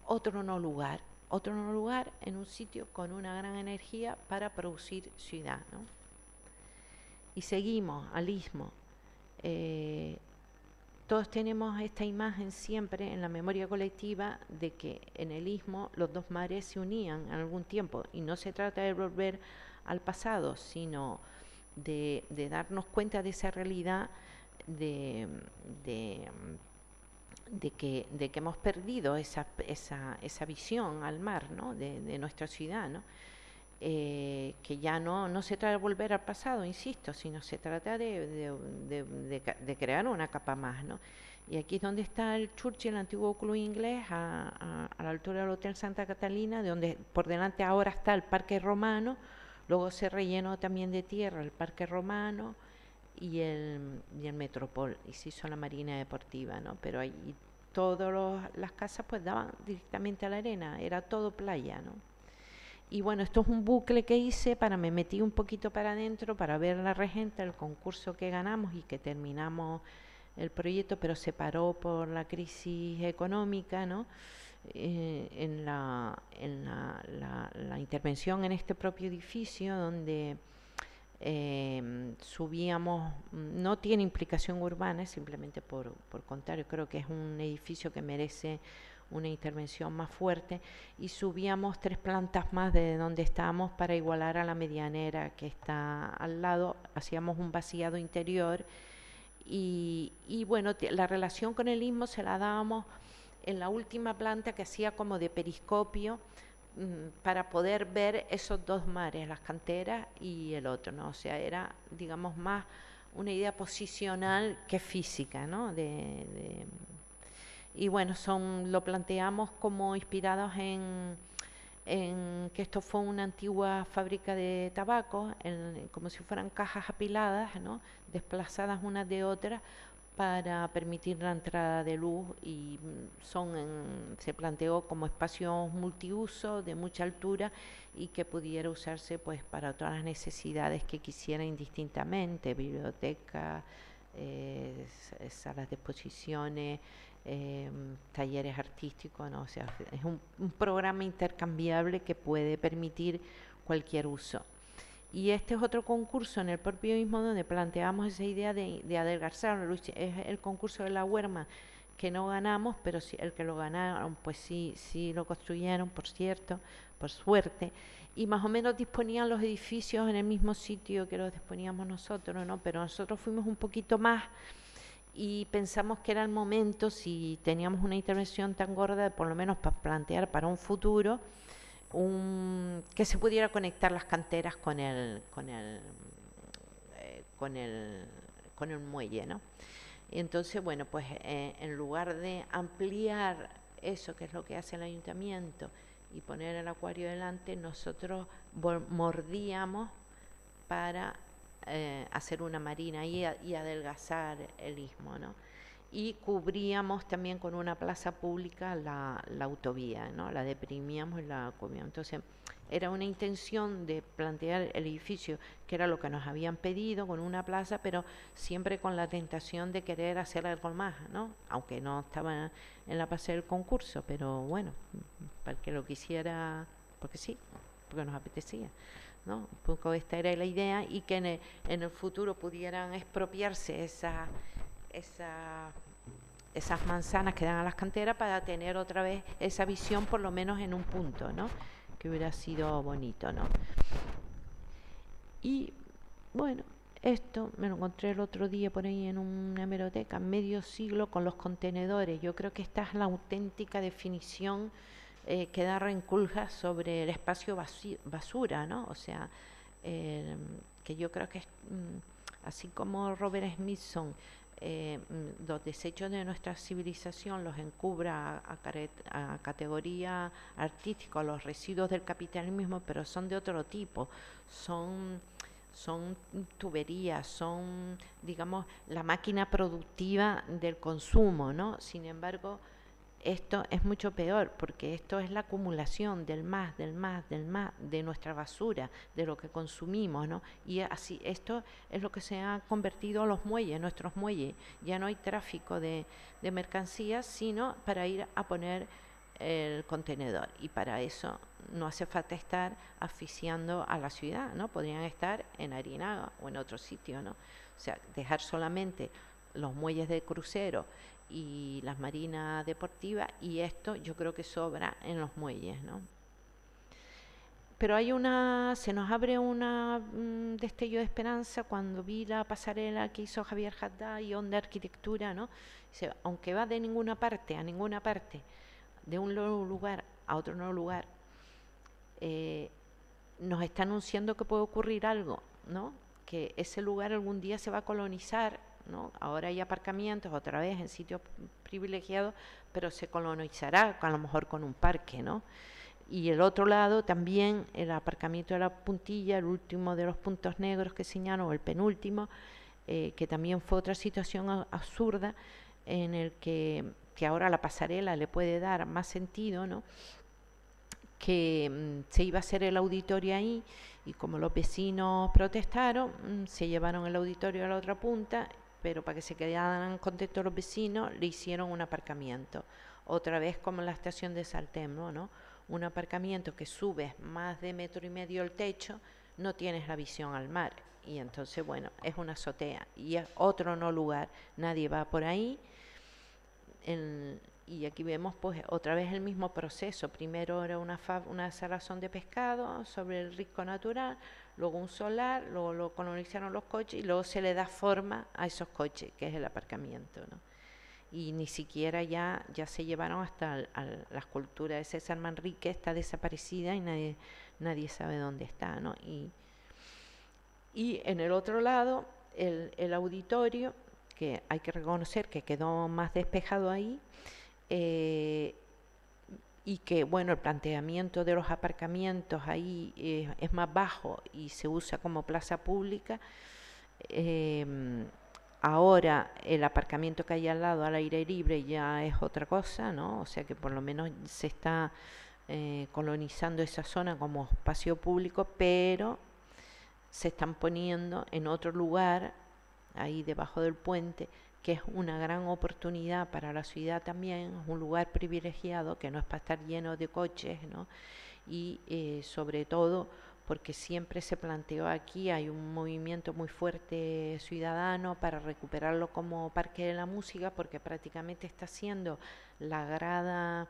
otro no lugar en un sitio con una gran energía para producir ciudad, ¿no? Y seguimos al Istmo. Todos tenemos esta imagen siempre en la memoria colectiva de que en el Istmo los dos mares se unían en algún tiempo, y no se trata de volver al pasado, sino de darnos cuenta de esa realidad de que hemos perdido esa visión al mar, ¿no? de nuestra ciudad, ¿no? Que ya no se trata de volver al pasado, insisto, sino se trata de crear una capa más, ¿no? Y aquí es donde está el Churchill, el antiguo club inglés, a la altura del Hotel Santa Catalina, de donde por delante ahora está el Parque Romano. Luego se rellenó también de tierra el Parque Romano y el Metropol, y se hizo la Marina Deportiva, ¿no? Pero ahí todas las casas pues daban directamente a la arena, era todo playa, ¿no? Y bueno, esto es un bucle que hice, me metí un poquito para adentro para ver la regenta, el concurso que ganamos y que terminamos el proyecto, pero se paró por la crisis económica, ¿no? En la intervención en este propio edificio, donde subíamos, no tiene implicación urbana, es simplemente por contar, creo que es un edificio que merece una intervención más fuerte, y subíamos 3 plantas más de donde estábamos para igualar a la medianera que está al lado. Hacíamos un vaciado interior y bueno, la relación con el Istmo se la dábamos en la última planta, que hacía como de periscopio para poder ver esos dos mares, las canteras y el otro, ¿no? O sea, era, digamos, más una idea posicional que física, ¿no? Y bueno, lo planteamos como inspirados en que esto fue una antigua fábrica de tabaco, como si fueran cajas apiladas, ¿no? Desplazadas unas de otras para permitir la entrada de luz, y se planteó como espacios multiuso de mucha altura y que pudiera usarse pues para todas las necesidades que quisiera indistintamente: biblioteca, salas de exposiciones, talleres artísticos, ¿no? O sea, es un programa intercambiable que puede permitir cualquier uso. Y este es otro concurso en el propio Istmo donde planteamos esa idea de adelgazar. Es el concurso de la Huerma, que no ganamos, pero sí, el que lo ganaron, pues sí lo construyeron, por cierto, por suerte, y más o menos disponían los edificios en el mismo sitio que los disponíamos nosotros, ¿no? Pero nosotros fuimos un poquito más y pensamos que era el momento, si teníamos una intervención tan gorda, por lo menos para plantear para un futuro, que se pudiera conectar las canteras con el muelle, ¿no? Y entonces, bueno, pues en lugar de ampliar eso, que es lo que hace el ayuntamiento, y poner el acuario delante, nosotros mordíamos para hacer una marina y adelgazar el istmo, ¿no? Y cubríamos también con una plaza pública la autovía, ¿no? La deprimíamos y la cubríamos. Entonces, era una intención de plantear el edificio, que era lo que nos habían pedido, con una plaza, pero siempre con la tentación de querer hacer algo más, ¿no? Aunque no estaba en la base del concurso, pero bueno, para el que lo quisiera, porque sí, porque nos apetecía, ¿no? Un poco esta era la idea, y que en el futuro pudieran expropiarse esas manzanas que dan a las canteras para tener otra vez esa visión, por lo menos en un punto, ¿no? Que hubiera sido bonito, ¿no? Y bueno, esto me lo encontré el otro día por ahí en una hemeroteca, medio siglo con los contenedores. Yo creo que esta es la auténtica definición que da Renculja sobre el espacio basura, ¿no? O sea, que yo creo que es así como Robert Smithson los desechos de nuestra civilización los encubra a categoría artística, los residuos del capitalismo, pero son de otro tipo, son tuberías, son, digamos, la máquina productiva del consumo, ¿no? Sin embargo, esto es mucho peor, porque esto es la acumulación del más, de nuestra basura, de lo que consumimos, ¿no? Y así, esto es lo que se ha convertido en los muelles, nuestros muelles. Ya no hay tráfico de mercancías, sino para ir a poner el contenedor. Y para eso no hace falta estar asfixiando a la ciudad, ¿no? Podrían estar en Arinaga o en otro sitio, ¿no? O sea, dejar solamente los muelles de crucero y las marinas deportivas, y esto yo creo que sobra en los muelles, ¿no? Pero se nos abre un destello de esperanza cuando vi la pasarela que hizo Javier Haddad y Onda Arquitectura, ¿no? Dice, aunque va de ninguna parte a ninguna parte, de un lugar a otro nuevo lugar, nos está anunciando que puede ocurrir algo, ¿no? Que ese lugar algún día se va a colonizar, ¿no? Ahora hay aparcamientos otra vez en sitios privilegiados, pero se colonizará a lo mejor con un parque, ¿no? Y el otro lado también el aparcamiento de la Puntilla, el último de los puntos negros que señaló, o el penúltimo, que también fue otra situación absurda en el que ahora la pasarela le puede dar más sentido, ¿no? Que se iba a hacer el auditorio ahí, y como los vecinos protestaron, se llevaron el auditorio a la otra punta, pero para que se quedaran contentos los vecinos, le hicieron un aparcamiento. Otra vez como en la estación de Saltem, ¿no? Un aparcamiento que subes más de 1,5 metros el techo, no tienes la visión al mar. Y entonces, bueno, es una azotea y es otro no lugar. Nadie va por ahí. Y aquí vemos pues otra vez el mismo proceso. Primero era una salazón de pescado sobre el risco natural, luego un solar, luego lo colonizaron los coches y luego se le da forma a esos coches, que es el aparcamiento, ¿no? Y ni siquiera ya se llevaron hasta la escultura de César Manrique, está desaparecida y nadie sabe dónde está, ¿no? Y en el otro lado, el auditorio, que hay que reconocer que quedó más despejado ahí, y que, bueno, el planteamiento de los aparcamientos ahí es más bajo y se usa como plaza pública. Ahora el aparcamiento que hay al lado al aire libre ya es otra cosa, ¿no? O sea que por lo menos se está colonizando esa zona como espacio público, pero se están poniendo en otro lugar, ahí debajo del puente, que es una gran oportunidad para la ciudad también, es un lugar privilegiado que no es para estar lleno de coches, ¿no? Y sobre todo porque siempre se planteó aquí, hay un movimiento muy fuerte ciudadano para recuperarlo como Parque de la Música, porque prácticamente está siendo la grada,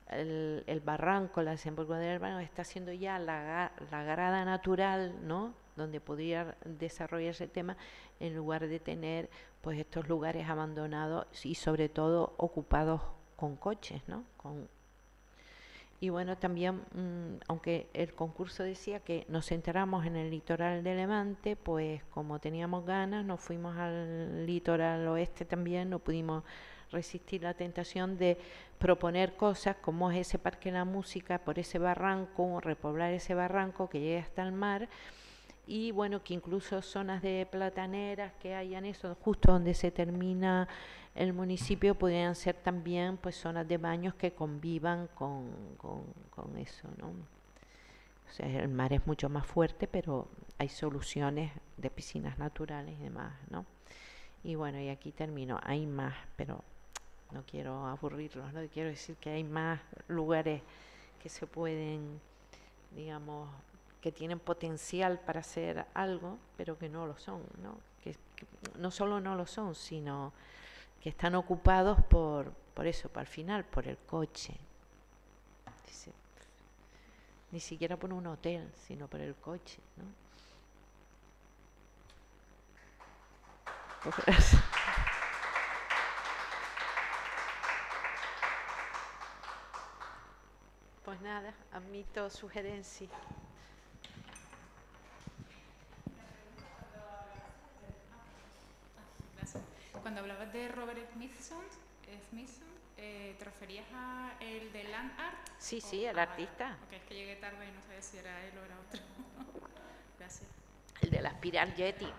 el barranco, la desembocadura del barranco, está siendo ya la grada natural, ¿no?, donde podría desarrollarse el tema, en lugar de tener pues estos lugares abandonados y sobre todo ocupados con coches, ¿no? Y bueno, también, aunque el concurso decía que nos centramos en el litoral de Levante, pues como teníamos ganas, nos fuimos al litoral oeste también, no pudimos resistir la tentación de proponer cosas como es ese Parque de la Música, por ese barranco, repoblar ese barranco que llega hasta el mar, y bueno, que incluso zonas de plataneras que hayan eso, justo donde se termina el municipio, podrían ser también pues zonas de baños que convivan con eso, ¿no? O sea, el mar es mucho más fuerte, pero hay soluciones de piscinas naturales y demás, ¿no? Y bueno, y aquí termino, hay más, pero no quiero aburrirlos, ¿no? Quiero decir que hay más lugares que se pueden, digamos, que tienen potencial para hacer algo, pero que no lo son, ¿no? Que no solo no lo son, sino que están ocupados por eso, para el final, por el coche. Dice, ni siquiera por un hotel, sino por el coche, ¿no? Pues gracias. Pues nada, admito sugerencias. Cuando hablabas de Robert Smithson, ¿te referías a el de Land Art? Sí, sí, el artista. Porque es que llegué tarde y no sabía si era él o era otro. Gracias. El de la espiral Yeti.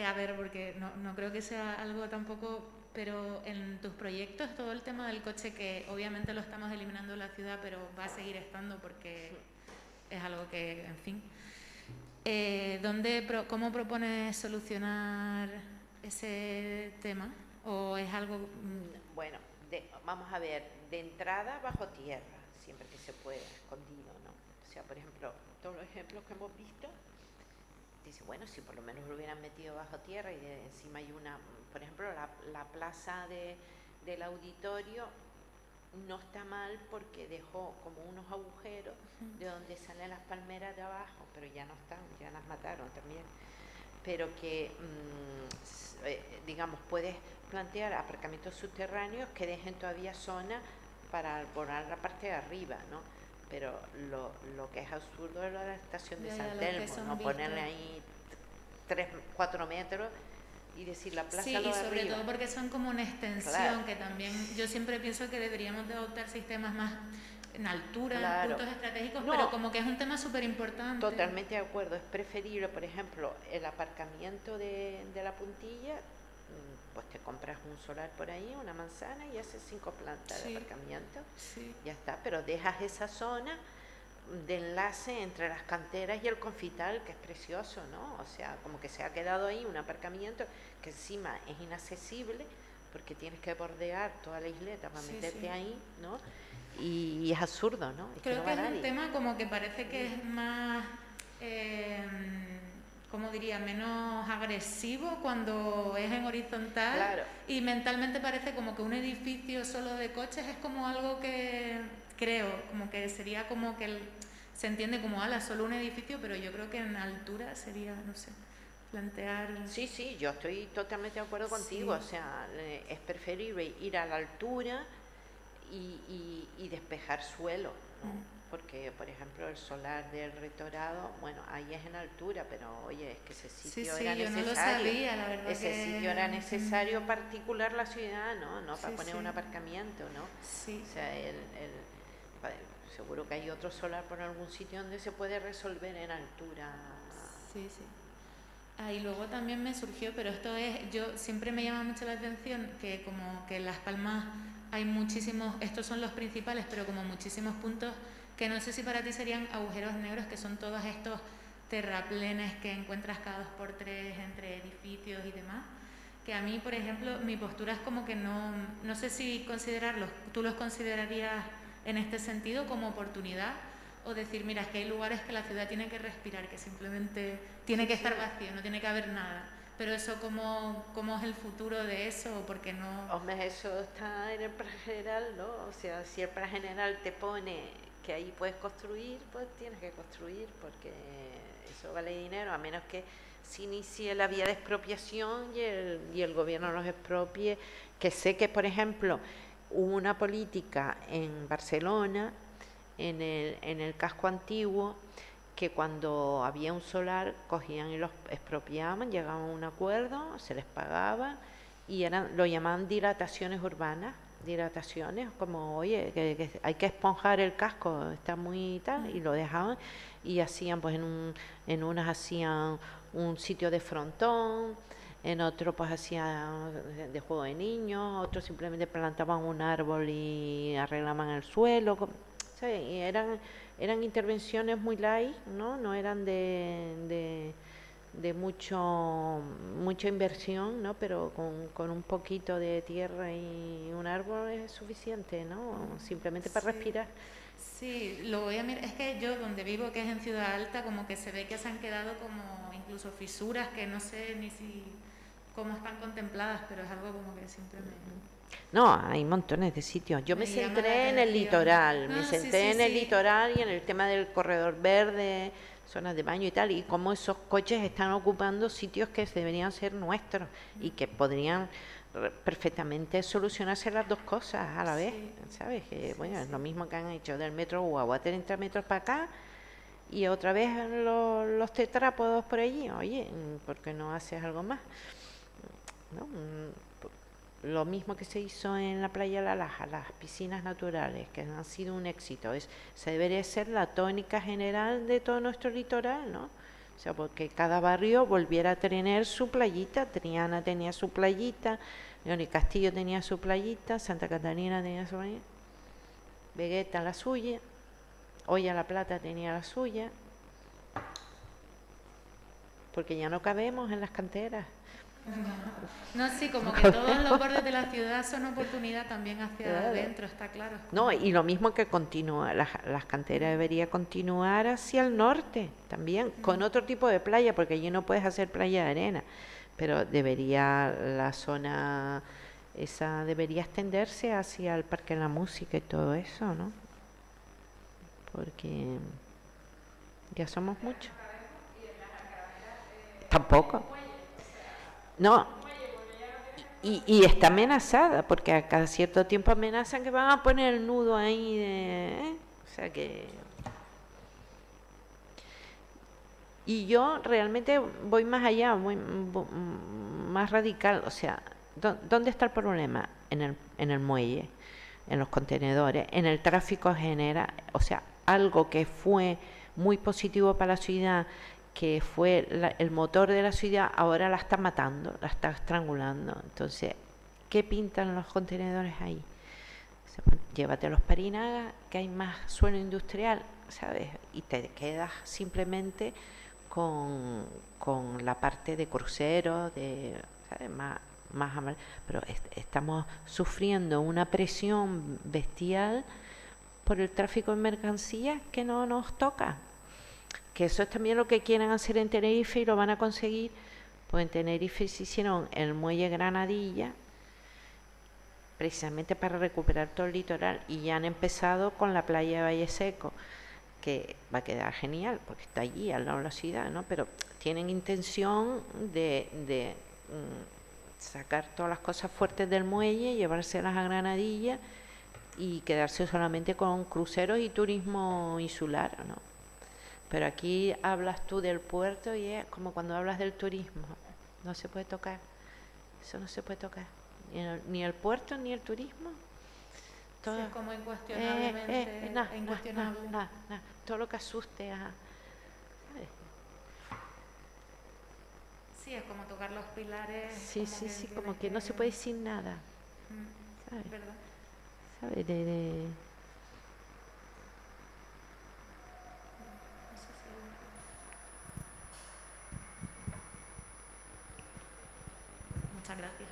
A ver, porque no creo que sea algo tampoco, pero en tus proyectos todo el tema del coche, que obviamente lo estamos eliminando de la ciudad, pero va a seguir estando porque es algo que, en fin. ¿Cómo propones solucionar ese tema? ¿O es algo...? Bueno, vamos a ver, de entrada bajo tierra, siempre que se pueda, escondido, ¿no? O sea, por ejemplo, todos los ejemplos que hemos visto, dice, bueno, si por lo menos lo hubieran metido bajo tierra y encima hay una, por ejemplo, la plaza del auditorio no está mal porque dejó como unos agujeros de donde salen las palmeras de abajo, pero ya no están, ya las mataron también. Pero que, digamos, puedes plantear aparcamientos subterráneos que dejen todavía zona para alborar la parte de arriba, ¿no? Pero lo que es absurdo es la estación de San Telmo, ¿no? Ponerle ahí 3, 4 metros y decir la plaza sí, lo de y sobre arriba. todo porque son como una extensión, claro, que también yo siempre pienso que deberíamos de adoptar sistemas más en altura, claro, en puntos estratégicos, no, pero como que es un tema súper importante. Totalmente de acuerdo, es preferible, por ejemplo, el aparcamiento de la puntilla, pues te compras un solar por ahí, una manzana y haces 5 plantas de aparcamiento, ya está, pero dejas esa zona de enlace entre las canteras y el Confital, que es precioso, ¿no? O sea, como que se ha quedado ahí un aparcamiento que encima es inaccesible porque tienes que bordear toda la isleta para meterte ahí, ¿no? Y es absurdo, ¿no? Creo que es un tema como que parece que es más, ¿cómo diría?, menos agresivo cuando es en horizontal, claro, y mentalmente parece como que un edificio solo de coches es como algo que, creo, como que sería como que se entiende como, solo un edificio, pero yo creo que en altura sería, no sé, plantear... Sí, yo estoy totalmente de acuerdo contigo, o sea, es preferible ir a la altura y despejar suelo, ¿no? Porque, por ejemplo, el solar del Rectorado, bueno, ahí es en altura, pero oye, es que ese sitio era necesario. Yo no lo sabía, la verdad. Ese sitio era necesario particular la ciudad, ¿no? Para poner un aparcamiento, ¿no? Sí. O sea, seguro que hay otro solar por algún sitio donde se puede resolver en altura. Sí. Y luego también me surgió, pero yo siempre me llama mucho la atención que como que en Las Palmas hay muchísimos, estos son los principales, pero como muchísimos puntos que no sé si para ti serían agujeros negros, que son todos estos terraplenes que encuentras cada 2x3 entre edificios y demás. que a mí, por ejemplo, mi postura es como que no sé si tú los considerarías en este sentido como oportunidad, o decir, mira, es que hay lugares que la ciudad tiene que respirar, que simplemente tiene que estar vacío, no tiene que haber nada. Pero eso, ¿cómo es el futuro de eso? ¿O por qué no? Hombre, eso está en el plan general, ¿no? O sea, si el plan general te pone que ahí puedes construir, pues tienes que construir, porque eso vale dinero, a menos que se inicie la vía de expropiación y el gobierno los expropie, que sé que, por ejemplo, hubo una política en Barcelona, en el casco antiguo, que cuando había un solar cogían y los expropiaban, llegaban a un acuerdo, se les pagaba y lo llamaban dilataciones urbanas, dilataciones como, oye, que hay que esponjar el casco, está muy tal, y lo dejaban y hacían, pues en unas hacían un sitio de frontón, en otro pues hacían de juego de niños, otros simplemente plantaban un árbol y arreglaban el suelo, ¿sabes? Y eran intervenciones muy light, no eran de mucha inversión, ¿no? Pero con un poquito de tierra y un árbol es suficiente, ¿no? Simplemente para respirar. Sí, lo voy a mirar. Es que yo donde vivo, que es en Ciudad Alta, como que se ve que se han quedado como incluso fisuras que no sé ni si cómo están contempladas, pero es algo como que siempre No, hay montones de sitios. Yo me centré en el litoral, me centré en el litoral y en el tema del corredor verde, zonas de baño y tal, y cómo esos coches están ocupando sitios que deberían ser nuestros y que podrían perfectamente solucionarse las dos cosas a la vez, ¿sabes? Que bueno, es lo mismo que han hecho del metro Guagua, 30 metros para acá y otra vez los tetrápodos por allí. Oye, ¿por qué no haces algo más? ¿No? Lo mismo que se hizo en la playa La Laja, las piscinas naturales, que han sido un éxito. Se debería ser la tónica general de todo nuestro litoral, ¿no? O sea, porque cada barrio volviera a tener su playita. Triana tenía su playita, León y Castillo tenía su playita, Santa Catarina tenía su playita, Vegueta la suya, Olla La Plata tenía la suya, porque ya no cabemos en las canteras. No, sí, como que todos los bordes de la ciudad son oportunidad también hacia adentro, está claro. No, y lo mismo que continúa, las canteras debería continuar hacia el norte también, con otro tipo de playa, porque allí no puedes hacer playa de arena, pero debería la zona esa debería extenderse hacia el Parque de la Música y todo eso, ¿no? Porque ya somos muchos. Tampoco. No, y está amenazada, porque a cada cierto tiempo amenazan que van a poner el nudo ahí o sea que... Y yo realmente voy más allá, más radical, o sea, ¿dónde está el problema? En el muelle, en los contenedores, en el tráfico genera, o sea, algo que fue muy positivo para la ciudad, que fue el motor de la ciudad, ahora la está matando, la está estrangulando. Entonces, ¿qué pintan los contenedores ahí? O sea, pues, llévatelos para Inaga, que hay más suelo industrial, ¿sabes? Y te quedas simplemente con la parte de cruceros, ¿sabes? Pero estamos sufriendo una presión bestial por el tráfico de mercancías que no nos toca. Que eso es también lo que quieren hacer en Tenerife y lo van a conseguir. Pues en Tenerife se hicieron el muelle Granadilla precisamente para recuperar todo el litoral, y ya han empezado con la playa de Valle Seco, que va a quedar genial porque está allí al lado de la ciudad, ¿no? Pero tienen intención de sacar todas las cosas fuertes del muelle, llevárselas a Granadilla y quedarse solamente con cruceros y turismo insular, ¿no? Pero aquí hablas tú del puerto y es como cuando hablas del turismo. No se puede tocar. Eso no se puede tocar. Ni el puerto ni el turismo. Todo, sí, es como incuestionablemente. Nada. Todo lo que asuste a... ¿sabes? Sí, es como tocar los pilares. Sí, como que no se puede decir nada. ¿Sabes? ¿Verdad? ¿Sabes? Muchas gracias.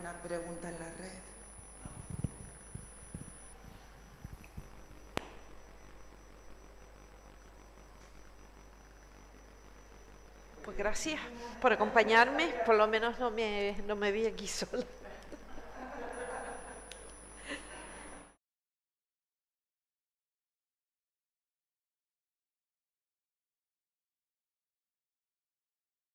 alguna pregunta en la red? Pues gracias por acompañarme, por lo menos no me vi aquí sola.